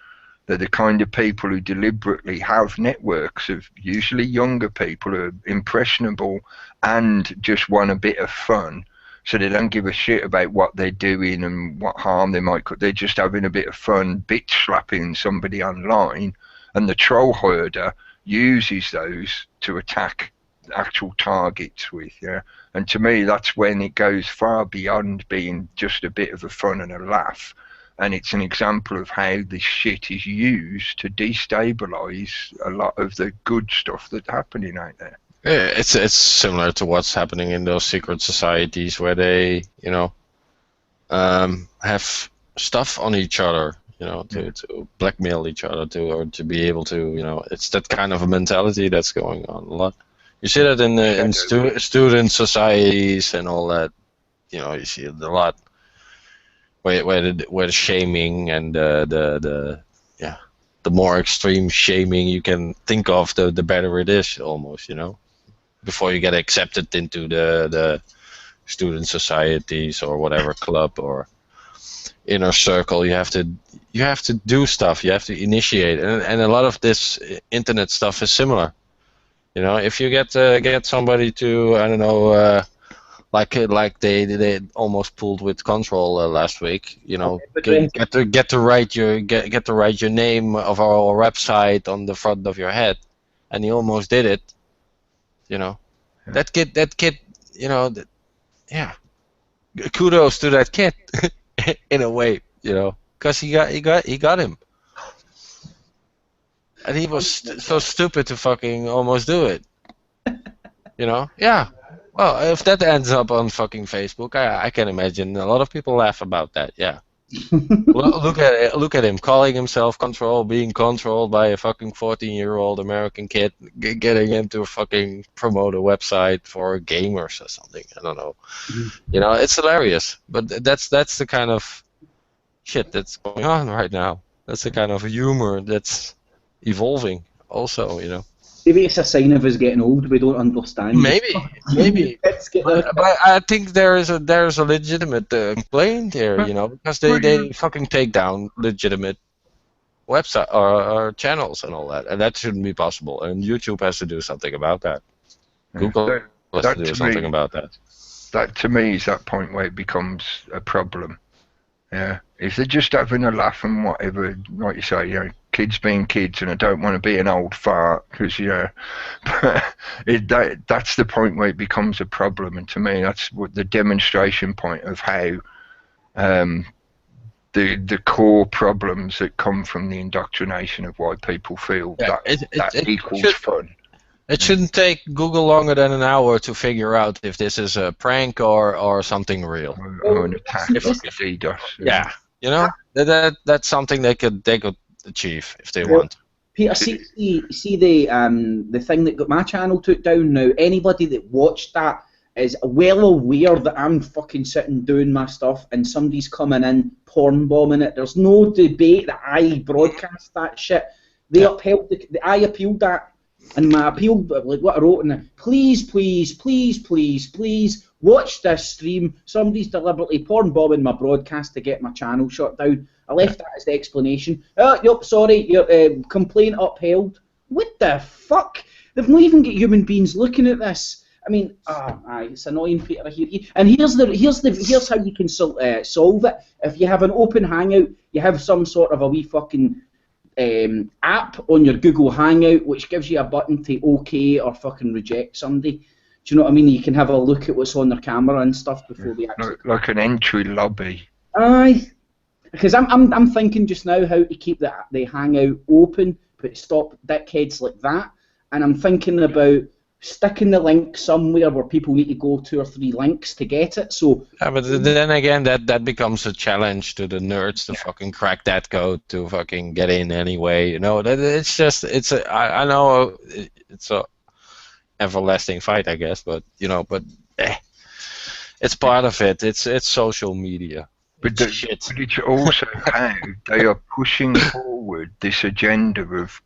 They're the kind of people who deliberately have networks of usually younger people who are impressionable and just want a bit of fun. So they don't give a shit about what they're doing and what harm they might cause. They're just having a bit of fun bitch slapping somebody online. And the troll herder uses those to attack actual targets with, and to me that's when it goes far beyond being just a bit of a fun and a laugh, and it's an example of how this shit is used to destabilize a lot of the good stuff that's happening out there. Yeah, it's similar to what's happening in those secret societies where they have stuff on each other, to blackmail each other or to be able to, it's that kind of a mentality that's going on a lot. You see that in student societies and all that. You see it a lot. Where the shaming and the more extreme shaming you can think of, the better it is almost. Before you get accepted into the student societies or whatever club or inner circle, you have to do stuff. You have to initiate, and a lot of this internet stuff is similar. If you get somebody to, I don't know, like they almost pulled with Control last week, get to write your name of our website on the front of your head, and he almost did it. That kid, yeah. Kudos to that kid, in a way, because he got him. And he was so stupid to fucking almost do it. Yeah. Well, if that ends up on fucking Facebook, I can imagine a lot of people laugh about that. Yeah. Look at him calling himself Control, being controlled by a fucking 14-year-old American kid, getting him to fucking promote a website for gamers or something. I don't know. It's hilarious. But that's the kind of shit that's going on right now. That's the kind of humor that's evolving also, Maybe it's a sign of us getting old. We don't understand. Maybe. But I think there's a legitimate complaint here, because they fucking take down legitimate website or channels and all that, and that shouldn't be possible. And YouTube has to do something about that. Google has to do something about that. That to me is that point where it becomes a problem. Yeah, if they're just having a laugh and whatever, like you say, kids being kids, and I don't want to be an old fart, because that's the point where it becomes a problem. And to me, that's what the demonstration point of how the core problems that come from the indoctrination of why people feel that equals fun. It shouldn't take Google longer than an hour to figure out if this is a prank or something real. Or an attack like a DDoS. Yeah, that's something they could achieve if they want. Peter, see the thing that got my channel took down now. Anybody that watched that is well aware that I'm fucking sitting doing my stuff and somebody's coming in porn bombing it. There's no debate that I broadcast that shit. They upheld I appealed that. And my appeal, like what I wrote in there, please watch this stream. Somebody's deliberately porn bombing my broadcast to get my channel shut down. I left that as the explanation. Oh, yep, sorry, your complaint upheld. What the fuck? They've not even got human beings looking at this. I mean, it's annoying, Peter. And here's how you can solve it. If you have an open Hangout, you have some sort of a wee fucking app on your Google Hangout which gives you a button to OK or fucking reject somebody. Do you know what I mean? You can have a look at what's on their camera and stuff before they actually... Like an entry lobby. Aye. Because I'm thinking just now how to keep the Hangout open, but stop dickheads like that. And I'm thinking about sticking the link somewhere where people need to go 2 or 3 links to get it. So Yeah, but then again, that becomes a challenge to the nerds to fucking crack that code to fucking get in anyway. You know, that it's just I know it's a everlasting fight, I guess, but you know, it's part of it. It's social media. But it's also how they are pushing forward this agenda of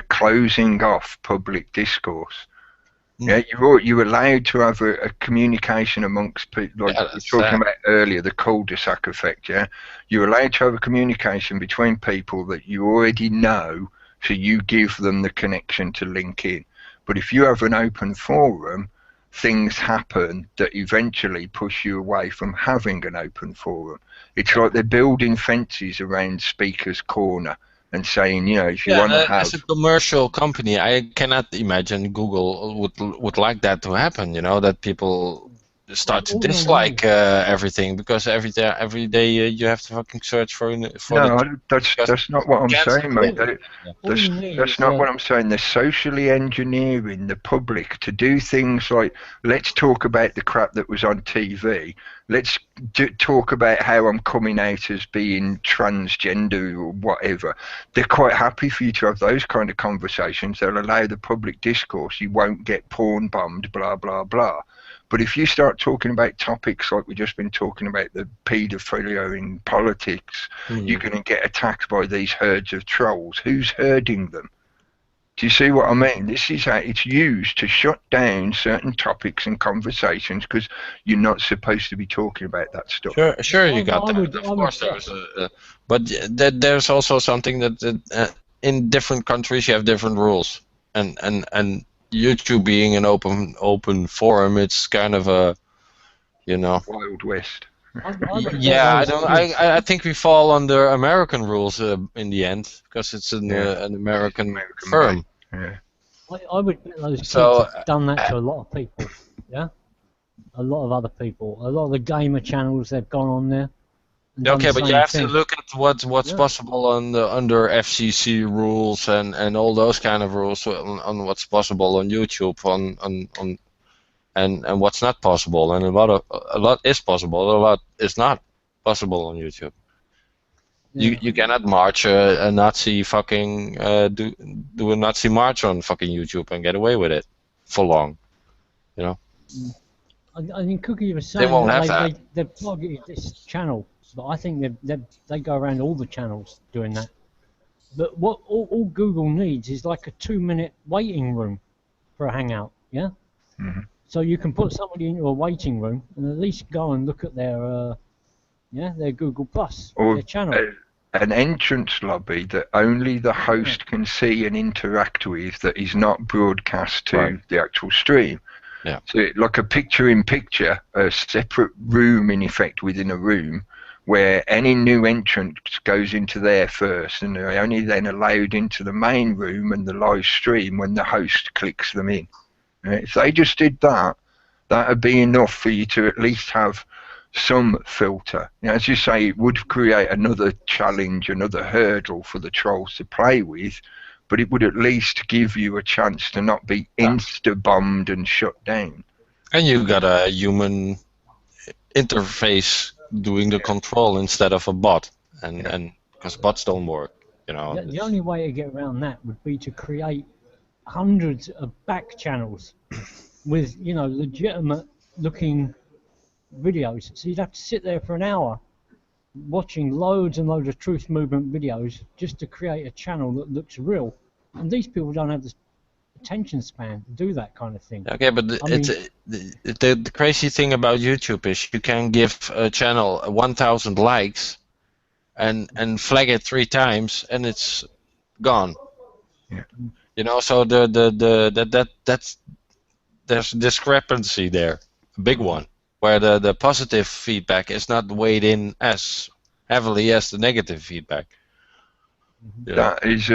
closing off public discourse. Yeah, you're allowed to have a communication amongst people, like you were talking about earlier, the cul-de-sac effect, yeah? You're allowed to have a communication between people that you already know, so you give them the connection to link in. But if you have an open forum, things happen that eventually push you away from having an open forum. It's like they're building fences around Speaker's Corner and saying, you know, if you want to have... As a commercial company, I cannot imagine Google would like that to happen, you know, that people start to dislike everything because every day you have to fucking search for No, that's not what I'm saying, mate. That's not what I'm saying. They're socially engineering the public to do things like, let's talk about the crap that was on TV. Let's talk about how I'm coming out as being transgender or whatever. They're quite happy for you to have those kind of conversations. They'll allow the public discourse. You won't get porn bombed, blah, blah, blah. But if you start talking about topics like we've just been talking about, the paedophilia in politics, you're going to get attacked by these herds of trolls. Who's herding them? Do you see what I mean? This is how it's used to shut down certain topics and conversations because you're not supposed to be talking about that stuff. Sure, you got that. Of course, but there's also something that in different countries you have different rules, and YouTube being an open forum, it's kind of a, you know, Wild West. I think we fall under American rules in the end because it's an American firm. Yeah. I would bet those kids have done that to a lot of people. Yeah, a lot of other people. A lot of the gamer channels they've gone on there. Okay, but you have to look at what's possible under FCC rules and all those kind of rules on what's possible on YouTube and what's not possible, and a lot is possible, a lot is not possible on YouTube. Yeah. You cannot march a Nazi fucking do a Nazi march on fucking YouTube and get away with it for long, you know. I think Cookie was saying they won't have that. They've targeted this channel. But I think they go around all the channels doing that. But what all Google needs is like a 2-minute waiting room for a Hangout, yeah? Mm-hmm. So you can put somebody into a waiting room and at least go and look at their Google Plus, or their channel. An entrance lobby that only the host can see and interact with, that is not broadcast to the actual stream. Yeah. So like a picture-in-picture, a separate room in effect within a room, where any new entrant goes into there first, and they're only then allowed into the main room and the live stream when the host clicks them in. If they just did that, that would be enough for you to at least have some filter. You know, as you say, it would create another challenge, another hurdle for the trolls to play with, but it would at least give you a chance to not be insta-bombed and shut down. And you got a human interface doing the control instead of a bot, and because bots don't work, you know. The only way to get around that would be to create hundreds of back channels with, you know, legitimate looking videos. So you'd have to sit there for an hour watching loads and loads of truth movement videos just to create a channel that looks real. And these people don't have the attention span to do that kind of thing. Okay, but the crazy thing about YouTube is you can give a channel 1,000 likes and flag it 3 times and it's gone. Yeah. You know, so that's there's discrepancy there, a big one, where the positive feedback is not weighed in as heavily as the negative feedback. That is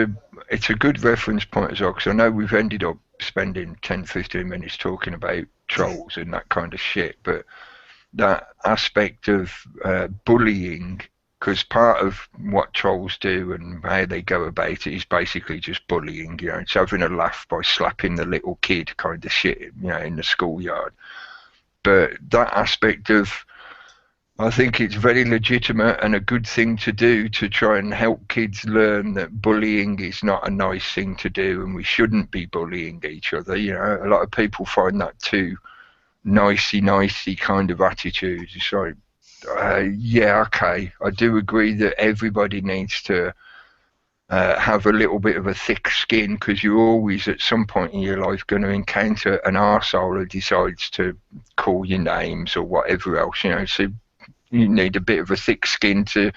it's a good reference point as well, because I know we've ended up spending 10-15 minutes talking about trolls and that kind of shit, but that aspect of bullying because part of what trolls do and how they go about it is basically just bullying. You know, it's having a laugh by slapping the little kid kind of shit, you know, in the schoolyard. But that aspect of, I think it's very legitimate and a good thing to do to try and help kids learn that bullying is not a nice thing to do and we shouldn't be bullying each other. You know, a lot of people find that too nicey kind of attitude. It's like, yeah, okay, I do agree that everybody needs to have a little bit of a thick skin, because you're always at some point in your life going to encounter an arsehole who decides to call you names or whatever else, you know, so you need a bit of a thick skin to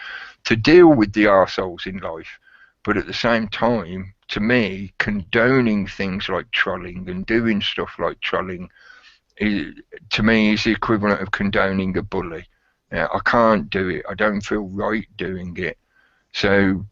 deal with the arseholes in life. But at the same time, to me, condoning things like trolling and doing stuff like trolling, to me, is the equivalent of condoning a bully. I can't do it. I don't feel right doing it. So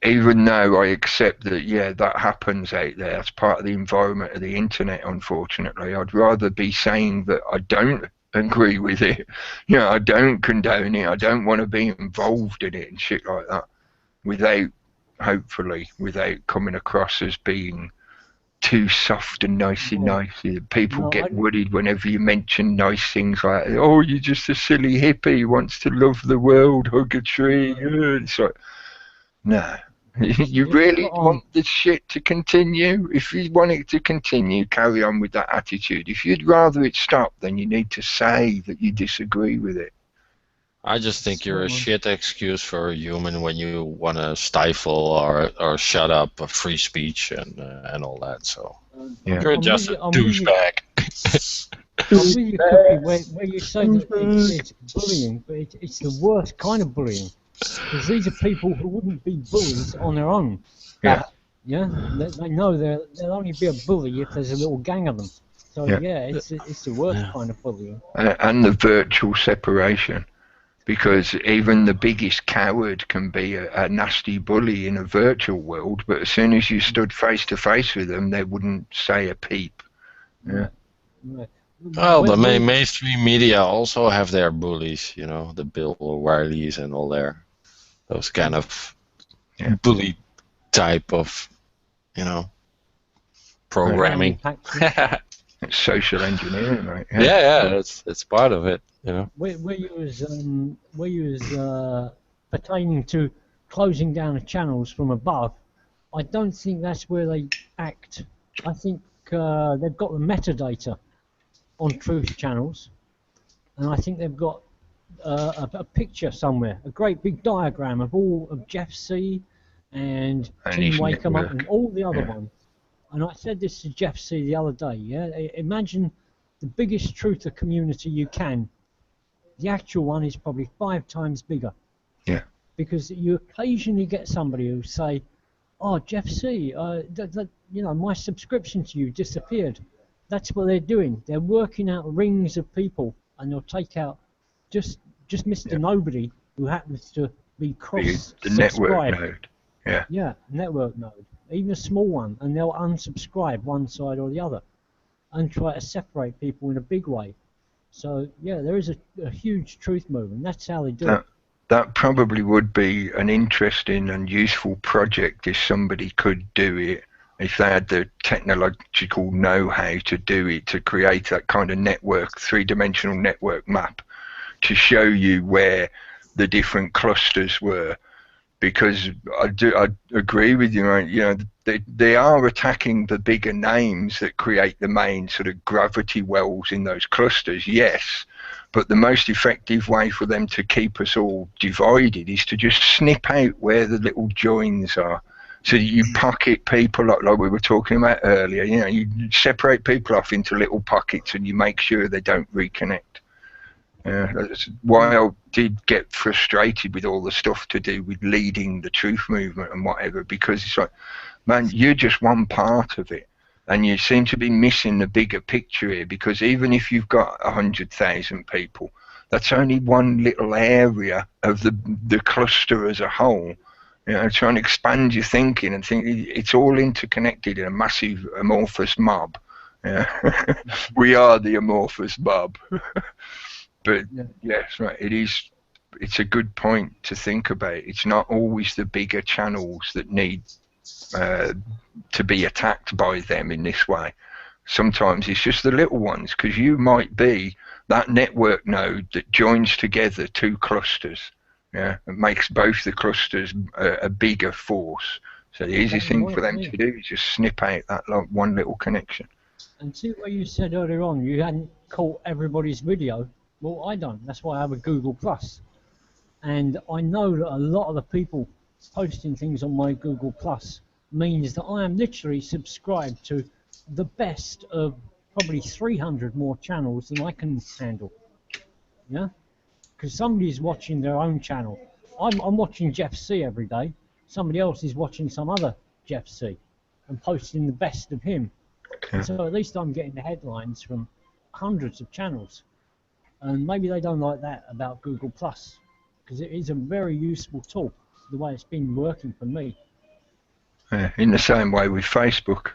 even though I accept that, yeah, that happens out there, that's part of the environment of the internet, unfortunately, I'd rather be saying that I don't agree with it. You know, I don't condone it. I don't want to be involved in it and shit like that, hopefully, without coming across as being too soft and nicey. People get worried whenever you mention nice things like, oh, you're just a silly hippie who wants to love the world, hug a tree. It's like, no. You really want this shit to continue? If you want it to continue, carry on with that attitude. If you'd rather it stop, then you need to say that you disagree with it. I just think you're a shit excuse for a human when you want to stifle or shut up free speech and all that. So you're just a douchebag. I'm with you, Cookie, where you say that it's bullying, but it's the worst kind of bullying. Because these are people who wouldn't be bullies on their own. Yeah. Yeah. They know they'll only be a bully if there's a little gang of them. So yeah, it's the worst kind of bullying. And the virtual separation. Because even the biggest coward can be a nasty bully in a virtual world, but as soon as you stood face to face with them, they wouldn't say a peep. Yeah. Right. Well, the mainstream media also have their bullies, you know, the Bill O'Reillys and all those kind of bully type of, you know, programming. It's social engineering, right? Yeah, it's part of it, you know. Where you was pertaining to closing down the channels from above, I don't think that's where they act. I think they've got the metadata on Truth channels, and I think they've got a picture somewhere, a great big diagram of Jeff C. and Tim Wakeman and all the other ones. And I said this to Jeff C. the other day. Yeah, imagine the biggest truther community you can. The actual one is probably 5 times bigger. Yeah. Because you occasionally get somebody who say, "Oh, Jeff C. You know, my subscription to you disappeared." That's what they're doing. They're working out rings of people, and they'll take out just Mr. Nobody who happens to be the network node. Yeah, network node. Even a small one, and they'll unsubscribe one side or the other, and try to separate people in a big way. So yeah, there is a huge truth movement. That's how they do it. That probably would be an interesting and useful project if somebody could do it. If they had the technological know-how to do it, to create that kind of network, 3-dimensional network map, to show you where the different clusters were. Because I agree with you, right? You know, they are attacking the bigger names that create the main sort of gravity wells in those clusters, yes. But the most effective way for them to keep us all divided is to just snip out where the little joins are. So you pocket people like we were talking about earlier. You know, you separate people off into little pockets and you make sure they don't reconnect. That's why I did get frustrated with all the stuff to do with leading the truth movement and whatever, because it's like, man, you're just one part of it. And you seem to be missing the bigger picture here, because even if you've got 100,000 people, that's only one little area of the cluster as a whole. You know, try and expand your thinking and think it's all interconnected in a massive amorphous mob. Yeah. We are the amorphous mob. But yes, right, it is it's a good point to think about. It's not always the bigger channels that need to be attacked by them in this way. Sometimes it's just the little ones, because you might be that network node that joins together two clusters, yeah, and makes both the clusters a bigger force. So the easiest thing for them to do is just snip out that one little connection. And see what you said earlier on, you hadn't caught everybody's video. Well, I don't. That's why I have a Google Plus. And I know that a lot of the people posting things on my Google Plus means that I am literally subscribed to the best of probably 300 more channels than I can handle. Yeah? Because somebody's watching their own channel. I'm watching Jeff C every day. Somebody else is watching some other Jeff C and posting the best of him. Okay. So at least I'm getting the headlines from hundreds of channels. And maybe they don't like that about Google Plus, because it is a very useful tool, the way it's been working for me. In the same way with Facebook,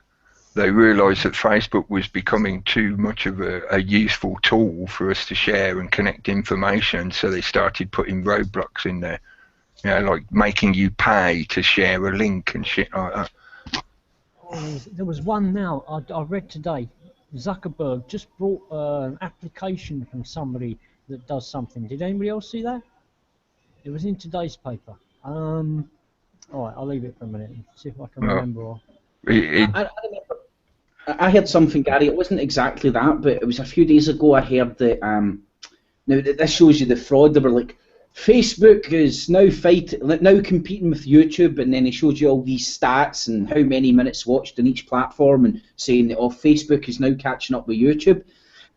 they realised that Facebook was becoming too much of a useful tool for us to share and connect information, so they started putting roadblocks in there, you know, like making you pay to share a link and shit like that. Oh, there was one now I read today. Zuckerberg just brought an application from somebody that does something. Did anybody else see that? It was in today's paper. All right, I'll leave it for a minute and see if I can remember. I remember. I heard something, Gary. It wasn't exactly that, but it was a few days ago. I heard that. Now this shows you the fraud. They were like, Facebook is now competing with YouTube, and then he showed you all these stats and how many minutes watched on each platform, and saying that Facebook is now catching up with YouTube.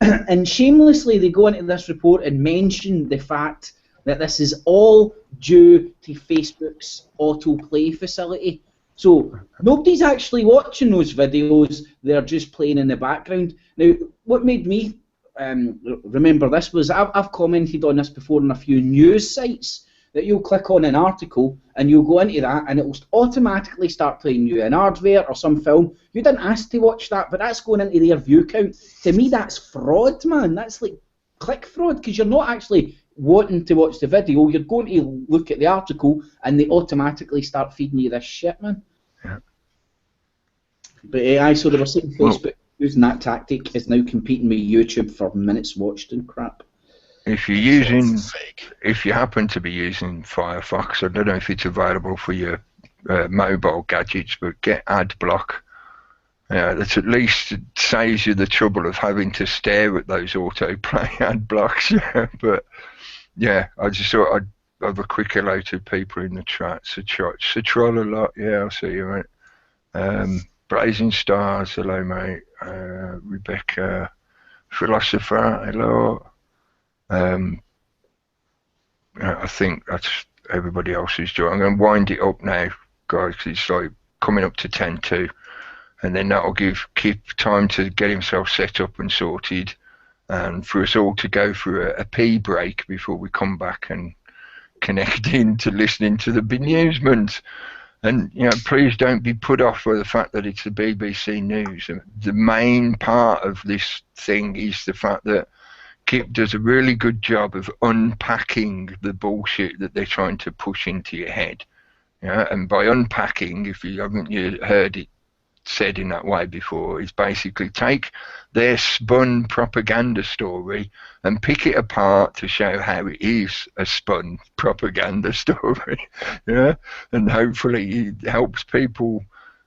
And shamelessly, they go into this report and mention the fact that this is all due to Facebook's autoplay facility. So nobody's actually watching those videos, they're just playing in the background. Now, what made me remember this was I've commented on this before on a few news sites, that you'll click on an article and you'll go into that and it will automatically start playing you an advert or some film. You didn't ask to watch that, but that's going into their view count. To me, that's fraud, man. That's like click fraud, because you're not actually wanting to watch the video, you're going to look at the article and they automatically start feeding you this shit, man. Yeah. But so they were saying Facebook using that tactic is now competing with YouTube for minutes watched and crap. If you're using, if you happen to be using Firefox, I don't know if it's available for your mobile gadgets, but get ad block. That at least saves you the trouble of having to stare at those autoplay ad blocks. But yeah, I just thought I'd have a quick hello to people in the chat. Satrol a lot, yeah, I'll see you, mate. Blazing Stars, hello, mate. Rebecca, Philosopher, hello. I think that's everybody else's job. I'm going to wind it up now, guys, 'cause it's like coming up to 10:02. And then that'll give Kip time to get himself set up and sorted, and for us all to go through a pee break before we come back and connect in to listening to the bemusement. And please don't be put off by the fact that it's the BBC News. The main part of this thing is the fact that Kip does a really good job of unpacking the bullshit that they're trying to push into your head. And by unpacking, if you haven't heard it said in that way before, is basically take their spun propaganda story and pick it apart to show how it is a spun propaganda story. And hopefully it helps people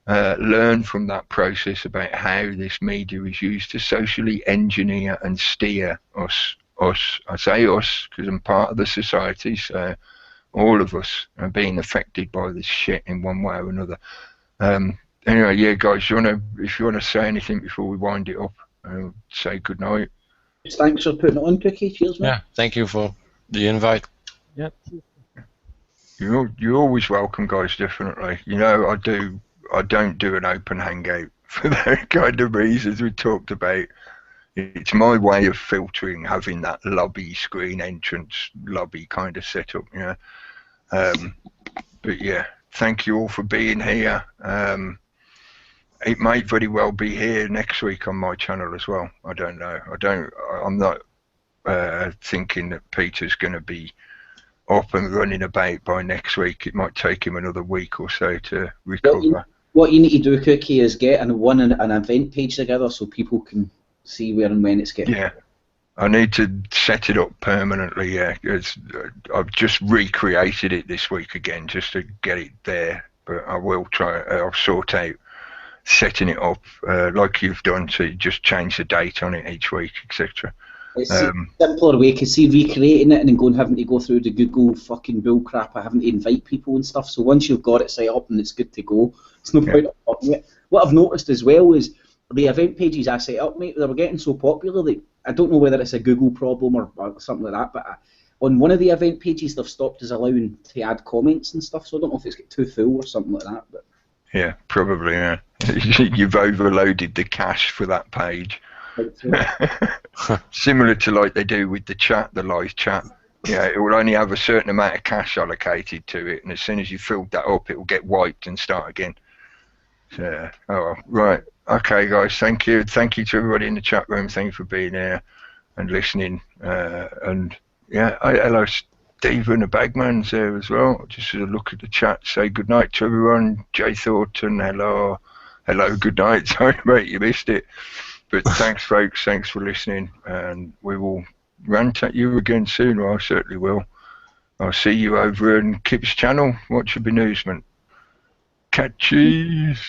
learn from that process about how this media is used to socially engineer and steer us. I say us because I'm part of the society, so all of us are being affected by this shit in one way or another. Anyway, yeah, guys, if you want to say anything before we wind it up, I'll say good night. Thanks for putting it on, Cookie. Cheers, man. Yeah, thank you for the invite. Yep. You're always welcome, guys. Definitely. I don't do an open hangout for that kind of reasons we talked about. It's my way of filtering, having that lobby screen entrance lobby kind of setup. But yeah, thank you all for being here. It might very well be here next week on my channel as well. I don't know. I'm not thinking that Peter's going to be up and running about by next week. It might take him another week or so to What you, recover. what you need to do, Cookie, is get an event page together so people can see where and when it's getting. Yeah, I need to set it up permanently. Yeah, I've just recreated it this week again just to get it there. But I will try. I'll sort out setting it up like you've done, to just change the date on it each week, etc. It's a simpler way, because see, recreating it and then having to go through the Google fucking bullcrap of having to invite people and stuff. So once you've got it set up and it's good to go, it's no point updating it. What I've noticed as well is the event pages I set up, mate, they were getting so popular that I don't know whether it's a Google problem or something like that, but on one of the event pages they've stopped us allowing to add comments and stuff, so I don't know if it's got too full or something like that. But yeah, probably. Yeah, you've overloaded the cache for that page. Similar to like they do with the chat, the live chat. Yeah, it will only have a certain amount of cache allocated to it, and as soon as you filled that up, it will get wiped and start again. So, right. Okay, guys, thank you. Thank you to everybody in the chat room. Thank you for being here and listening. And yeah, hello, Stephen, the Bagman's there as well. Just sort of look at the chat, say good night to everyone. Jay Thornton, hello. Hello, good night. Sorry, mate, you missed it. But thanks, folks. Thanks for listening. And we will rant at you again soon. Well, I certainly will. I'll see you over in Kip's channel. Watch your bemusement. Catchies.